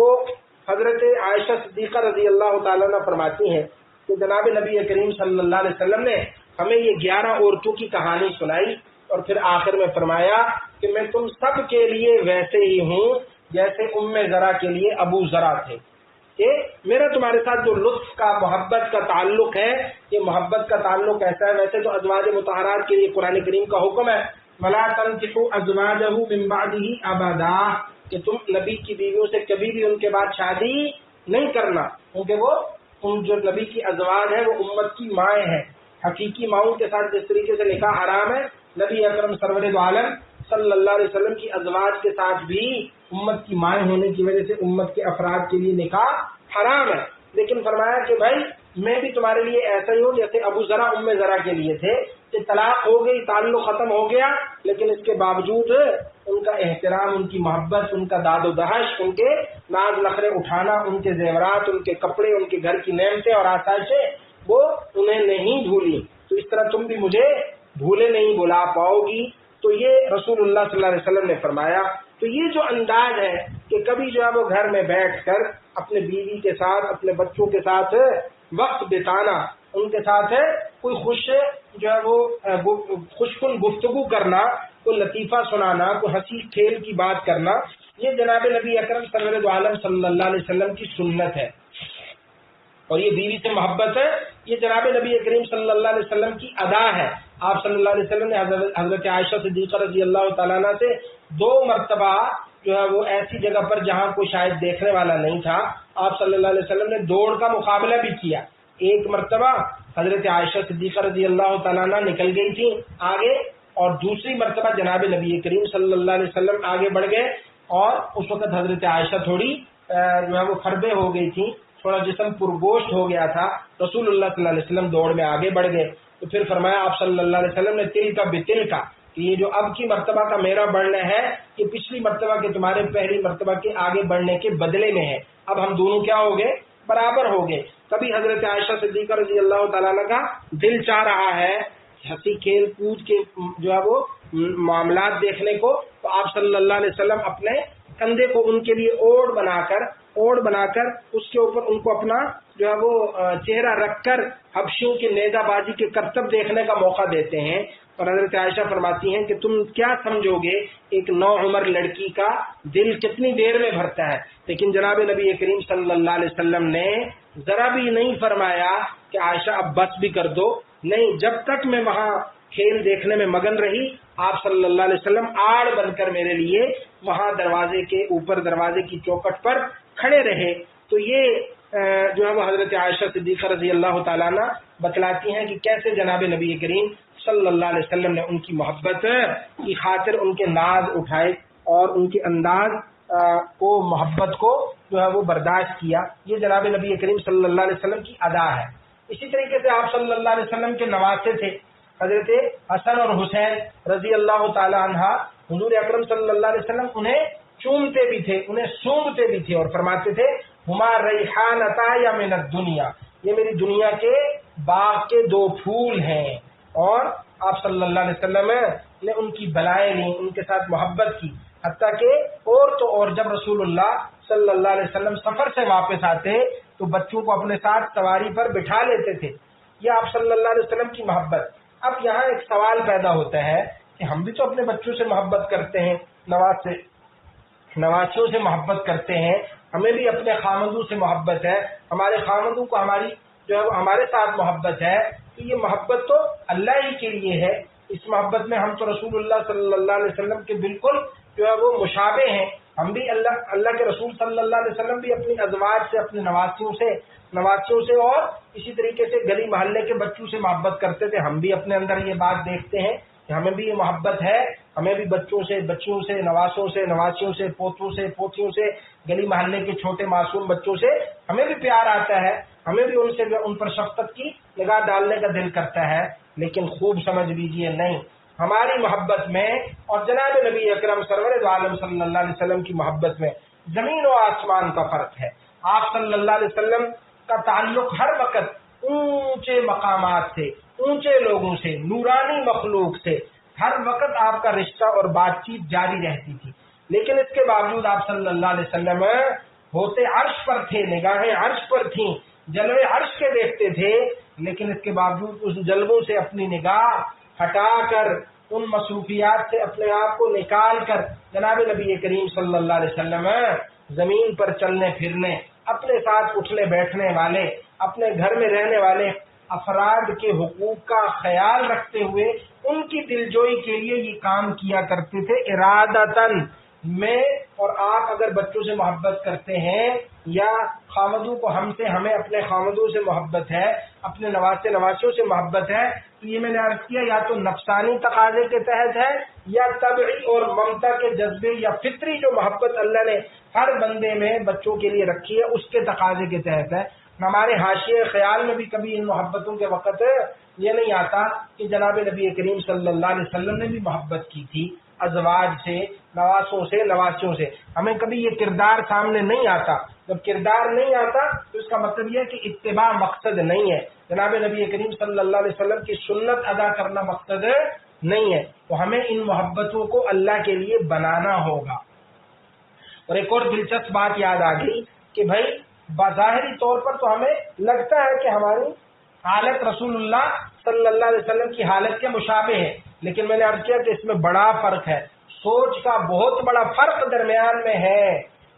حضرت عائشہ صدیقہ رضی اللہ تعالیٰ عنہ فرماتی ہیں کہ جناب نبی کریم صلی اللہ علیہ وسلم نے ہمیں یہ 11 عورتوں کی کہانی سنائی، اور پھر آخر میں فرمایا کہ میں تم سب کے لیے ویسے ہی ہوں جیسے ام ذرا کے لیے ابو ذرا تھے، کہ میرا تمہارے ساتھ جو لطف کا، محبت کا تعلق ہے، یہ محبت کا تعلق ایسا ہے۔ ویسے تو ازواج مطہرات کے لیے قرآن کریم کا حکم ہے وَلَا تَنكِحُوا أَزْوَاجَهُ مِن بَعْدِهِ أَبَدًا، کہ تم نبی کی بیویوں سے کبھی بھی ان کے بعد شادی نہیں کرنا، کیونکہ وہ ان جو نبی کی ازواج ہیں وہ امت کی مائیں ہیں۔ حقیقی ماؤں کے ساتھ جس طریقے سے نکاح حرام ہے، نبی اکرم سرور دو عالم صلی اللہ علیہ وسلم کی ازواج کے ساتھ بھی امت کی مائیں ہونے کی وجہ سے امت کے افراد کے لیے نکاح حرام ہے۔ لیکن فرمایا کہ بھائی میں بھی تمہارے لیے ایسا ہی ہوں جیسے ابو ذرا ام ذرا کے لیے تھے، کہ طلاق ہو گئی، تعلق ختم ہو گیا، لیکن اس کے باوجود ان کا احترام، ان کی محبت، ان کا داد و دہش، ان کے ناز نخرے اٹھانا، ان کے زیورات، ان کے کپڑے، ان کے گھر کی نعمتیں اور آسائشیں وہ انہیں نہیں بھولی۔ تو اس طرح تم بھی مجھے بھولے نہیں بلا پاؤ گی۔ تو یہ رسول اللہ صلی اللہ علیہ وسلم نے فرمایا۔ تو یہ جو انداز ہے کہ کبھی جو ہے وہ گھر میں بیٹھ کر اپنے بیوی کے ساتھ، اپنے بچوں کے ساتھ وقت بتانا، ان کے ساتھ کوئی جو ہے وہ خوش کن گفتگو کرنا، کوئی لطیفہ سنانا، کوئی ہنسی کھیل کی بات کرنا، یہ جناب نبی اکرم سرور دو عالم صلی اللہ علیہ وسلم کی سنت ہے، اور یہ بیوی سے محبت ہے، یہ جناب نبی کریم صلی اللہ علیہ وسلم کی ادا ہے۔ آپ صلی اللہ علیہ وسلم نے حضرت عائشہ صدیقہ رضی اللہ تعالیٰ عنہ سے 2 مرتبہ جو ہے وہ ایسی جگہ پر جہاں کوئی شاید دیکھنے والا نہیں تھا، آپ صلی اللہ علیہ وسلم نے دوڑ کا مقابلہ بھی کیا۔ ایک مرتبہ حضرت عائشہ صدیقہ رضی اللہ تعالیٰ عنہ نکل گئی تھی آگے، اور دوسری مرتبہ جناب نبی کریم صلی اللہ علیہ وسلم آگے بڑھ گئے، اور اس وقت حضرت عائشہ تھوڑی جو ہے وہ فربے ہو گئی تھی، تھوڑا جسم پرگوشت ہو گیا تھا۔ رسول اللہ صلی اللہ علیہ وسلم دوڑ میں آگے بڑھ گئے، تو پھر فرمایا آپ صلی اللہ علیہ وسلم نے تل کا بتل کا، کہ یہ جو اب کی مرتبہ کا میرا بڑھنا ہے یہ پچھلی مرتبہ کے تمہارے پہلی مرتبہ کے آگے بڑھنے کے بدلے میں ہے، اب ہم دونوں کیا ہو گئے، برابر ہو گئے۔ کبھی حضرت عائشہ صدیقہ رضی اللہ تعالیٰ عنہ کا دل چاہ رہا ہے ہنسی کھیل کود کے جو ہے وہ معاملات دیکھنے کو، تو آپ صلی اللہ علیہ وسلم اپنے کندھے کو ان کے لیے اوڑھ بنا کر اس کے اوپر ان کو اپنا جو ہے وہ چہرہ رکھ کر حبشیوں کے نیزہ بازی کے کرتب دیکھنے کا موقع دیتے ہیں۔ اور حضرت عائشہ فرماتی ہیں کہ تم کیا سمجھو گے ایک نوعمر لڑکی کا دل کتنی دیر میں بھرتا ہے، لیکن جناب نبی کریم صلی اللہ علیہ وسلم نے ذرا بھی نہیں فرمایا کہ عائشہ اب بس بھی کر دو، نہیں، جب تک میں وہاں کھیل دیکھنے میں مگن رہی آپ صلی اللہ علیہ وسلم آڑ بن کر میرے لیے وہاں دروازے کے اوپر دروازے کی چوکھٹ پر کھڑے رہے۔ تو یہ جو ہے وہ حضرت عائشہ صدیقہ رضی اللہ تعالیٰ عنہ بتلاتی ہیں کہ کیسے جناب نبی کریم صلی اللہ علیہ وسلم نے ان کی محبت کی خاطر ان کے ناز اٹھائے اور ان کے انداز کو، محبت کو جو ہے وہ برداشت کیا۔ یہ جناب نبی کریم صلی اللہ علیہ وسلم کی ادا ہے۔ اسی طریقے سے آپ صلی اللہ علیہ وسلم کے نواسے تھے حضرت حسن اور حسین رضی اللہ تعالی عنہ، حضور اکرم صلی اللہ علیہ وسلم انہیں چومتے بھی تھے، انہیں سونگھتے بھی تھے اور فرماتے تھے ہما ریحانتا یا من الدنیا، یہ میری دنیا کے باغ کے دو پھول ہیں۔ اور آپ صلی اللہ علیہ وسلم نے ان کی بلائیں لیں، ان کے ساتھ محبت کی، حتیٰ کہ اور جب رسول اللہ صلی اللہ علیہ وسلم سفر سے واپس آتے تو بچوں کو اپنے ساتھ سواری پر بٹھا لیتے تھے۔ یہ آپ صلی اللہ علیہ وسلم کی محبت۔ اب یہاں ایک سوال پیدا ہوتا ہے کہ ہم بھی تو اپنے بچوں سے محبت کرتے ہیں، نواسیوں سے محبت کرتے ہیں، ہمیں بھی اپنے خامندوں سے محبت ہے، ہمارے خامندوں کو ہماری جو ہے ہمارے ساتھ محبت ہے، تو یہ محبت تو اللہ ہی کے لیے ہے۔ اس محبت میں ہم تو رسول اللہ صلی اللہ علیہ وسلم کے بالکل جو ہے وہ مشابہ ہیں۔ ہم بھی اللہ کے رسول صلی اللہ علیہ وسلم بھی اپنی ازواج سے، اپنے نواسیوں سے اور اسی طریقے سے گلی محلے کے بچوں سے محبت کرتے تھے۔ ہم بھی اپنے اندر یہ بات دیکھتے ہیں کہ ہمیں بھی یہ محبت ہے، ہمیں بھی بچوں سے، نواسوں سے، نواسیوں سے، پوتیوں سے، گلی محلے کے چھوٹے معصوم بچوں سے ہمیں بھی پیار آتا ہے، ہمیں بھی ان پر شفقت کی نگاہ ڈالنے کا دل کرتا ہے۔ لیکن خوب سمجھ لیجیے، نہیں، ہماری محبت میں اور جناب نبی اکرم سرور عالم صلی اللہ علیہ وسلم کی محبت میں زمین و آسمان کا فرق ہے۔ آپ صلی اللہ علیہ وسلم کا تعلق ہر وقت اونچے مقامات سے، اونچے لوگوں سے، نورانی مخلوق سے، ہر وقت آپ کا رشتہ اور بات چیت جاری رہتی تھی۔ لیکن اس کے باوجود آپ صلی اللہ علیہ وسلم ہوتے عرش پر تھے، نگاہیں عرش پر تھیں، جلوے عرش کے دیکھتے تھے، لیکن اس کے باوجود اس جلووں سے اپنی نگاہ ہٹا کر، ان مصروفیات سے اپنے آپ کو نکال کر جناب نبی کریم صلی اللہ علیہ وسلم زمین پر چلنے پھرنے، اپنے ساتھ اٹھنے بیٹھنے والے، اپنے گھر میں رہنے والے افراد کے حقوق کا خیال رکھتے ہوئے ان کی دلجوئی کے لیے یہ کام کیا کرتے تھے ارادتاً۔ میں اور آپ اگر بچوں سے محبت کرتے ہیں یا خامدوں کو ہمیں اپنے خامدوں سے محبت ہے، اپنے نواسیوں سے محبت ہے، تو یہ میں نے عرض کیا یا تو نفسانی تقاضے کے تحت ہے یا طبعی اور ممتا کے جذبے یا فطری جو محبت اللہ نے ہر بندے میں بچوں کے لیے رکھی ہے اس کے تقاضے کے تحت ہے۔ ہمارے حاشیے خیال میں بھی کبھی ان محبتوں کے وقت یہ نہیں آتا کہ جناب نبی کریم صلی اللہ علیہ وسلم نے بھی محبت کی تھی ازواج سے، نواسیوں سے۔ ہمیں کبھی یہ کردار سامنے نہیں آتا۔ جب کردار نہیں آتا تو اس کا مطلب یہ ہے کہ اتباع مقصد نہیں ہے، جناب نبی کریم صلی اللہ علیہ وسلم کی سنت ادا کرنا مقصد نہیں ہے۔ تو ہمیں ان محبتوں کو اللہ کے لیے بنانا ہوگا۔ اور ایک اور دلچسپ بات یاد آ گئی کہ بھائی بظاہری طور پر تو ہمیں لگتا ہے کہ ہماری حالت رسول اللہ صلی اللہ علیہ وسلم کی حالت کے مشابہ ہے، لیکن میں نے عرض کیا کہ اس میں بڑا فرق ہے، سوچ کا بہت بڑا فرق درمیان میں ہے۔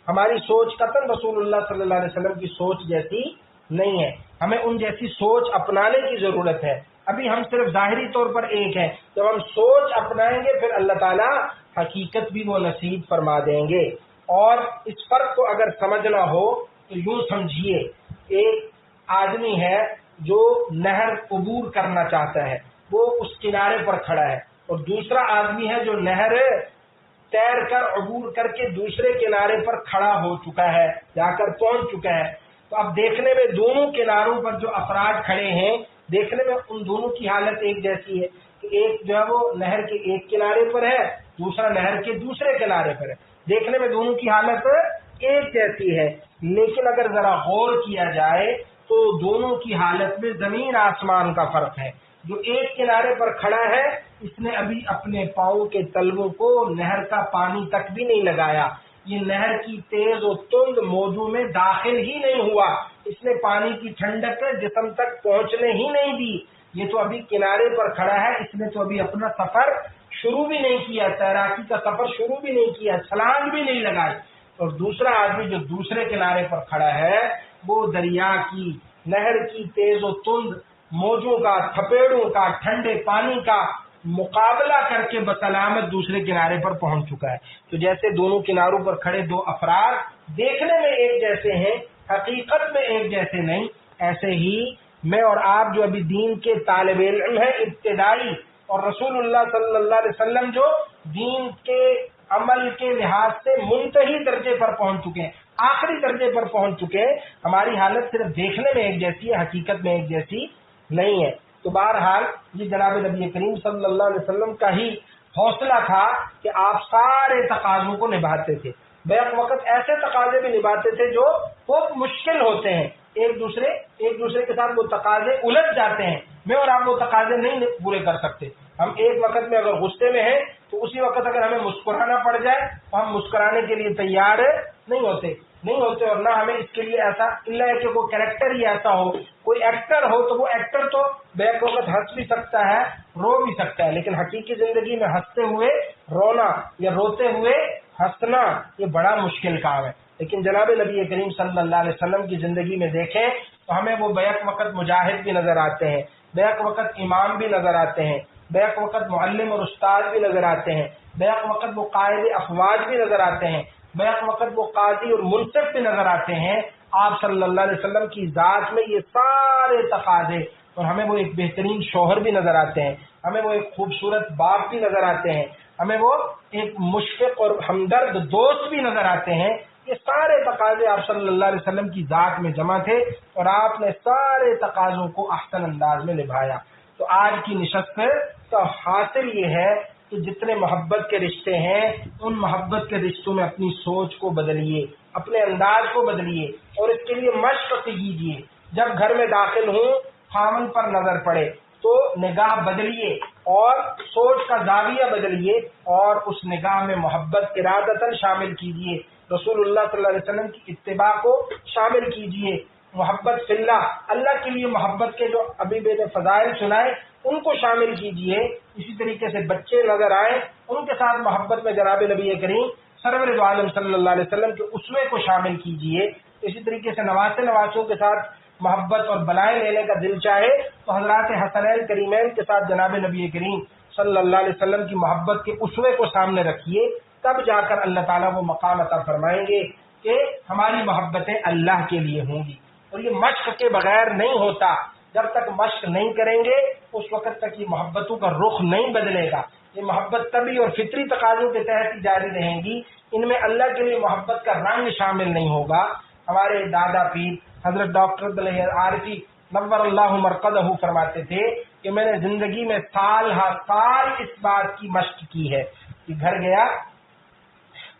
ہماری سوچ قطعاً رسول اللہ صلی اللہ علیہ وسلم کی سوچ جیسی نہیں ہے، ہمیں ان جیسی سوچ اپنانے کی ضرورت ہے۔ ابھی ہم صرف ظاہری طور پر ایک ہیں، جب ہم سوچ اپنائیں گے پھر اللہ تعالیٰ حقیقت بھی وہ نصیب فرما دیں گے۔ اور اس فرق کو اگر سمجھنا ہو تو یوں سمجھیے، ایک آدمی ہے جو نہر عبور کرنا چاہتا ہے، وہ اس کنارے پر کھڑا ہے، اور دوسرا آدمی ہے جو نہر تیر کر عبور کر کے دوسرے کنارے پر کھڑا ہو چکا ہے، جا کر پہنچ چکا ہے۔ تو اب دیکھنے میں دونوں کناروں پر جو افراد کھڑے ہیں، دیکھنے میں ان دونوں کی حالت ایک جیسی ہے کہ ایک جو ہے وہ نہر کے ایک کنارے پر ہے، دوسرا نہر کے دوسرے کنارے پر ہے، دیکھنے میں دونوں کی حالت ایک جیسی ہے، لیکن اگر ذرا غور کیا جائے تو دونوں کی حالت میں زمین آسمان کا فرق ہے۔ جو ایک کنارے پر کھڑا ہے اس نے ابھی اپنے پاؤں کے تلووں کو نہر کا پانی تک بھی نہیں لگایا، یہ نہر کی تیز و تند موجوں میں داخل ہی نہیں ہوا، اس نے پانی کی ٹھنڈک جسم تک پہنچنے ہی نہیں دی، یہ تو ابھی کنارے پر کھڑا ہے، اس نے تو ابھی اپنا سفر شروع بھی نہیں کیا، تیراکی کا سفر شروع بھی نہیں کیا، چھلانگ بھی نہیں لگائی۔ اور دوسرا آدمی جو دوسرے کنارے پر کھڑا ہے وہ دریا کی، نہر کی تیز و تند موجوں کا، تھپیڑوں کا، ٹھنڈے پانی کا مقابلہ کر کے بسلامت دوسرے کنارے پر پہنچ چکا ہے۔ تو جیسے دونوں کناروں پر کھڑے دو افراد دیکھنے میں ایک جیسے ہیں، حقیقت میں ایک جیسے نہیں، ایسے ہی میں اور آپ جو ابھی دین کے طالب علم ہیں ابتدائی، اور رسول اللہ صلی اللہ علیہ وسلم جو دین کے عمل کے لحاظ سے منتہی درجے پر پہنچ چکے ہیں، آخری درجے پر پہنچ چکے ہیں، ہماری حالت صرف دیکھنے میں ایک جیسی ہے، حقیقت میں ایک جیسی نہیں ہے۔ تو بہرحال یہ جناب نبی کریم صلی اللہ علیہ وسلم کا ہی حوصلہ تھا کہ آپ سارے تقاضوں کو نبھاتے تھے، بیک وقت ایسے تقاضے بھی نبھاتے تھے جو بہت مشکل ہوتے ہیں، ایک دوسرے کے ساتھ وہ تقاضے الجھ جاتے ہیں، میں اور آپ وہ تقاضے نہیں پورے کر سکتے۔ ہم ایک وقت میں اگر غصے میں ہیں تو اسی وقت اگر ہمیں مسکرانا پڑ جائے تو ہم مسکرانے کے لیے تیار نہیں ہوتے، اور نہ ہمیں اس کے لیے ایسا اللہ ہے کہ کوئی کریکٹر ہی ایسا ہو، کوئی ایکٹر ہو تو وہ ایکٹر تو بیک وقت ہنس بھی سکتا ہے، رو بھی سکتا ہے، لیکن حقیقی زندگی میں ہنستے ہوئے رونا یا روتے ہوئے ہنسنا یہ بڑا مشکل کام ہے۔ لیکن جناب نبی کریم صلی اللہ علیہ وسلم کی زندگی میں دیکھیں تو ہمیں وہ بیک وقت مجاہد بھی نظر آتے ہیں، بیک وقت امام بھی نظر آتے ہیں، بیک وقت معلم اور استاد بھی نظر آتے ہیں، بیک وقت وہ قائد افواج بھی نظر آتے ہیں، بیک وقت وہ قاضی اور منصف بھی نظر آتے ہیں۔ آپ صلی اللہ علیہ وسلم کی ذات میں یہ سارے تقاضے، اور ہمیں وہ ایک بہترین شوہر بھی نظر آتے ہیں، ہمیں وہ ایک خوبصورت باپ بھی نظر آتے ہیں، ہمیں وہ ایک مشفق اور ہمدرد دوست بھی نظر آتے ہیں۔ یہ سارے تقاضے آپ صلی اللہ علیہ وسلم کی ذات میں جمع تھے، اور آپ نے سارے تقاضوں کو احسن انداز میں نبھایا۔ تو آج کی نشست کا حاصل یہ ہے کہ جتنے محبت کے رشتے ہیں ان محبت کے رشتوں میں اپنی سوچ کو بدلیے، اپنے انداز کو بدلیے، اور اس کے لیے مشق کیجیے۔ جب گھر میں داخل ہوں خامن پر نظر پڑے تو نگاہ بدلیے اور سوچ کا زاویہ بدلیے، اور اس نگاہ میں محبت ارادتاً شامل کیجیے، رسول اللہ صلی اللہ علیہ وسلم کی اتباع کو شامل کیجیے، محبت فی اللہ، اللہ کے لیے محبت کے جو ابھی میں نے فضائل سنائے ان کو شامل کیجیے۔ اسی طریقے سے بچے نظر آئیں ان کے ساتھ محبت میں جناب نبی کریم سرور عالم صلی اللہ علیہ وسلم کے اسوے کو شامل کیجیے۔ اسی طریقے سے نواسوں کے ساتھ محبت اور بلائیں لینے کا دل چاہے تو حضرات حسنین کریمین کے ساتھ جناب نبی کریم صلی اللہ علیہ وسلم کی محبت کے اسوے کو سامنے رکھیے، تب جا کر اللہ تعالیٰ وہ مقام عطا فرمائیں گے کہ ہماری محبتیں اللہ کے لیے ہوں گی۔ اور یہ مشق کے بغیر نہیں ہوتا، جب تک مشق نہیں کریں گے اس وقت تک یہ محبتوں کا رخ نہیں بدلے گا۔ یہ محبت طبعی اور فطری تقاضوں کے تحت ہی جاری رہیں گی، ان میں اللہ کے لیے محبت کا رنگ شامل نہیں ہوگا۔ ہمارے دادا پیر حضرت ڈاکٹر عبدالحی عارفی نور اللہ مرقدہ فرماتے تھے کہ میں نے زندگی میں سال ہر سال اس بات کی مشق کی ہے کہ گھر گیا،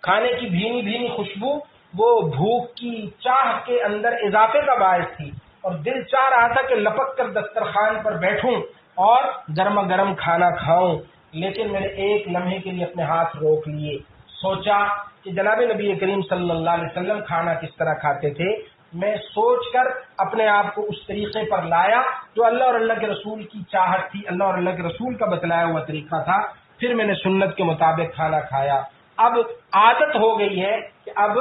کھانے کی بھینی بھینی خوشبو وہ بھوک کی چاہ کے اندر اضافے کا باعث تھی، اور دل چاہ رہا تھا کہ لپک کر دسترخوان پر بیٹھوں اور گرما گرم کھانا کھاؤں، لیکن میں نے ایک لمحے کے لیے اپنے ہاتھ روک لیے، سوچا کہ جناب نبی کریم صلی اللہ علیہ وسلم کھانا کس طرح کھاتے تھے، میں سوچ کر اپنے آپ کو اس طریقے پر لایا جو اللہ اور اللہ کے رسول کی چاہت تھی، اللہ اور اللہ کے رسول کا بتلایا ہوا طریقہ تھا، پھر میں نے سنت کے مطابق کھانا کھایا۔ اب عادت ہو گئی ہے کہ اب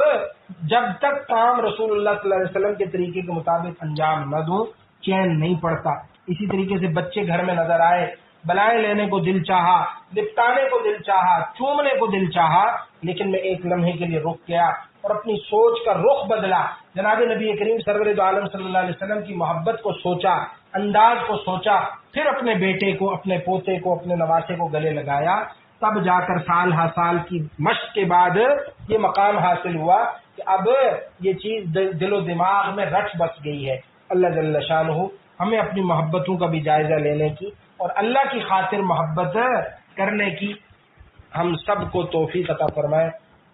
جب تک کام رسول اللہ صلی اللہ علیہ وسلم کے طریقے کے مطابق انجام نہ دوں چین نہیں پڑتا۔ اسی طریقے سے بچے گھر میں نظر آئے، بلائیں لینے کو دل چاہا، لپٹانے کو دل چاہا، چومنے کو دل چاہا، لیکن میں ایک لمحے کے لیے رک گیا اور اپنی سوچ کا رخ بدلا، جناب نبی کریم سرور عالم صلی اللہ علیہ وسلم کی محبت کو سوچا، انداز کو سوچا، پھر اپنے بیٹے کو، اپنے پوتے کو، اپنے نواسے کو گلے لگایا، تب جا کر سال ہر سال کی مشق کے بعد یہ مقام حاصل ہوا کہ اب یہ چیز دل و دماغ میں رچ بس گئی ہے۔ اللہ جل شانہ ہمیں اپنی محبتوں کا بھی جائزہ لینے کی اور اللہ کی خاطر محبت کرنے کی ہم سب کو توفیق عطا فرمائے۔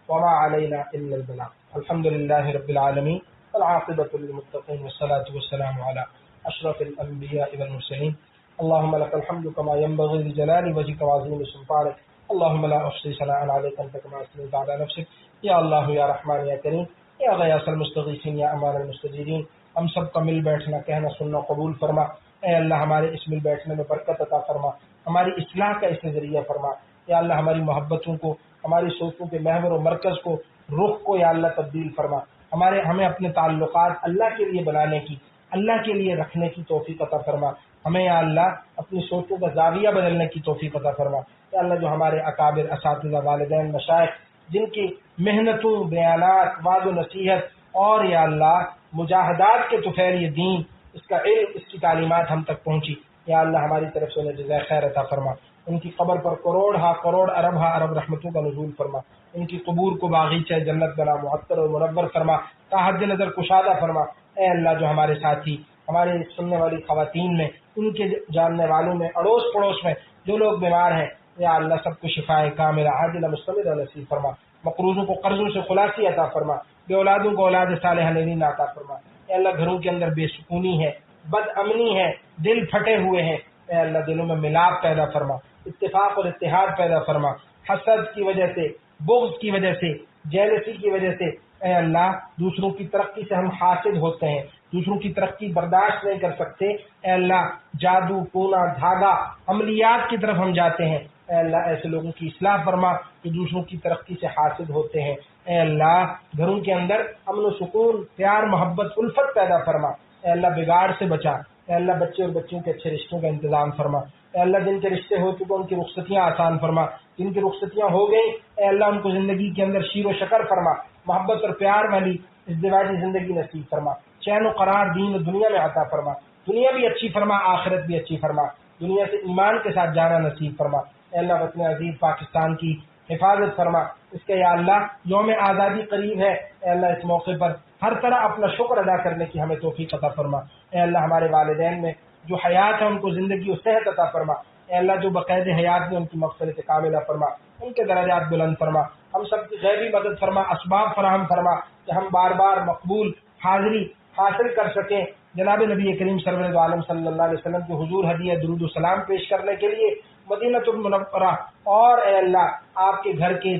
وما علینا الا البلاغ۔ الحمدللہ رب العالمین والعاقبۃ للمتقین والصلاة والسلام علی اشرف الانبیاء والمرسلین۔ اللهم لك الحمد كما ينبغي لجلال وجهك وعظيم سلطانك، اللهم لا احصي ثناء عليك انت كما اثنيت على نفسك، یا اللہ یا رحمان یا کریم یا غیاث المستغیثین یا امان المستجیرین۔ ہم سب کا مل بیٹھنا، کہنا، سننا قبول فرما۔ اے اللہ ہمارے اس مل بیٹھنے میں برکت عطا فرما، ہماری اصلاح کا اس میں ذریعہ فرما، یا اللہ ہماری محبتوں کو، ہماری سوچوں کے محور و مرکز کو، رخ کو یا اللہ تبدیل فرما، ہمیں اپنے تعلقات اللہ کے لیے بنانے کی، اللہ کے لیے رکھنے کی توفیق عطا فرما، ہمیں یا اللہ اپنی سوچوں کا زاویہ بدلنے کی توفیق عطا فرما، یا اللہ جو ہمارے اکابر، اساتذہ، والدین، مشائخ جن کی محنتوں، بیانات، وعظ و نصیحت اور یا اللہ مجاہدات کے طفیل یہ دین، اس کا علم، اس کی تعلیمات ہم تک پہنچی، یا اللہ ہماری طرف سے انہیں جزائے خیر عطا فرما، ان کی قبر پر کروڑ ارب رحمتوں کا نزول فرما، ان کی قبور کو باغیچہ جنت بنا، معطر اور منور فرما، تحت نظر کشادہ فرما، اے اللہ جو ہمارے ساتھی، ہمارے سننے والی خواتین میں، ان کے جاننے والوں میں، اڑوس پڑوس میں جو لوگ بیمار ہیں، یا اللہ سب کو شفائے کاملہ عاجلہ مستمرہ نصیب فرما، مقروضوں کو قرضوں سے خلاصی عطا فرما، بے اولادوں کو اولاد صالحہ نعمت عطا فرما، اے اللہ گھروں کے اندر بے سکونی ہے، بد امنی ہے، دل پھٹے ہوئے ہیں، اے اللہ دلوں میں ملاپ پیدا فرما، اتفاق اور اتحاد پیدا فرما، حسد کی وجہ سے، بغض کی وجہ سے، جیلسی کی وجہ سے، اے اللہ دوسروں کی ترقی سے ہم حاسد ہوتے ہیں، دوسروں کی ترقی برداشت نہیں کر سکتے، اے اللہ جادو، ٹونا، دھاگا، عملیات کی طرف ہم جاتے ہیں، اے اللہ ایسے لوگوں کی اصلاح فرما جو دوسروں کی ترقی سے حاسد ہوتے ہیں، اے اللہ گھروں کے اندر امن و سکون، پیار، محبت، الفت پیدا فرما، اے اللہ بگاڑ سے بچا، اے اللہ بچے اور بچوں کے اچھے رشتوں کا انتظام فرما، اے اللہ جن کے رشتے ہو چکے ان کی رخصتیاں آسان فرما، جن کی رخصتیاں ہو گئی اے اللہ ان کو زندگی کے اندر شیر و شکر فرما، محبت اور پیار والی ازدواجی زندگی نصیب فرما، چین و قرار دین و دنیا میں عطا فرما، دنیا بھی اچھی فرما، آخرت بھی اچھی فرما، دنیا سے ایمان کے ساتھ جانا نصیب فرما، اے اللہ وطن عزیز پاکستان کی حفاظت فرما، اس کے یا اللہ یوم آزادی قریب ہے، اے اللہ اس موقع پر ہر طرح اپنا شکر ادا کرنے کی ہمیں توفیق عطا فرما، اے اللہ ہمارے والدین میں جو حیات ہے ان کو زندگی و صحت عطا فرما، اے اللہ جو بقید حیات میں ان کی مغفرت کاملہ فرما، ان کے درجات بلند فرما، ہم سب کی غیبی مدد فرما، اسباب فراہم فرما کہ ہم بار بار مقبول حاضری حاصل کر سکیں جناب نبی کریم سرور عالم صلی اللہ علیہ وسلم کے حضور ہدیہ درود و سلام پیش کرنے کے لیے مدینۃ المنورہ، اور اے اللہ آپ کے گھر کے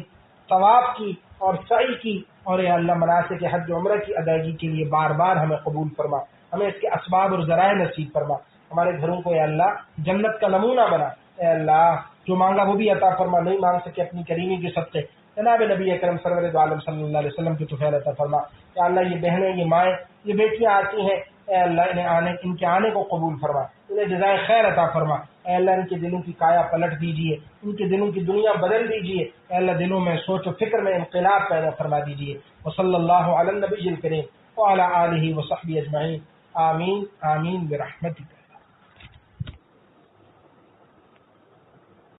طواف کی اور سعی کی اور اے اللہ مناسک حج عمرہ کی ادائیگی کے لیے بار بار ہمیں قبول فرما، ہمیں اس کے اسباب اور ذرائع نصیب فرما، ہمارے گھروں کو اے اللہ جنت کا نمونہ بنا، اے اللہ جو مانگا وہ بھی عطا فرما، نہیں مانگ سکے اپنی کریمی کے صدقے جناب نبی اکرم سرور عالم صلی اللہ علیہ وسلم کی طفیل عطا فرما، یا اللہ یہ بہنیں، یہ مائیں، یہ بیٹیاں آتی ہیں، اے اللہ ان کے آنے کو قبول فرما، انہیں جزائے خیر عطا فرما، اے اللہ ان کے دلوں کی کایا پلٹ دیجئے، ان کے دلوں کی دنیا بدل دیجئے، اے اللہ دلوں میں سوچ و فکر میں انقلاب پیدا فرما دیجئے، وصلی اللہ علی النبی الکریم وعلی آلہ وصحبہ اجمعین، آمین آمین برحمتک۔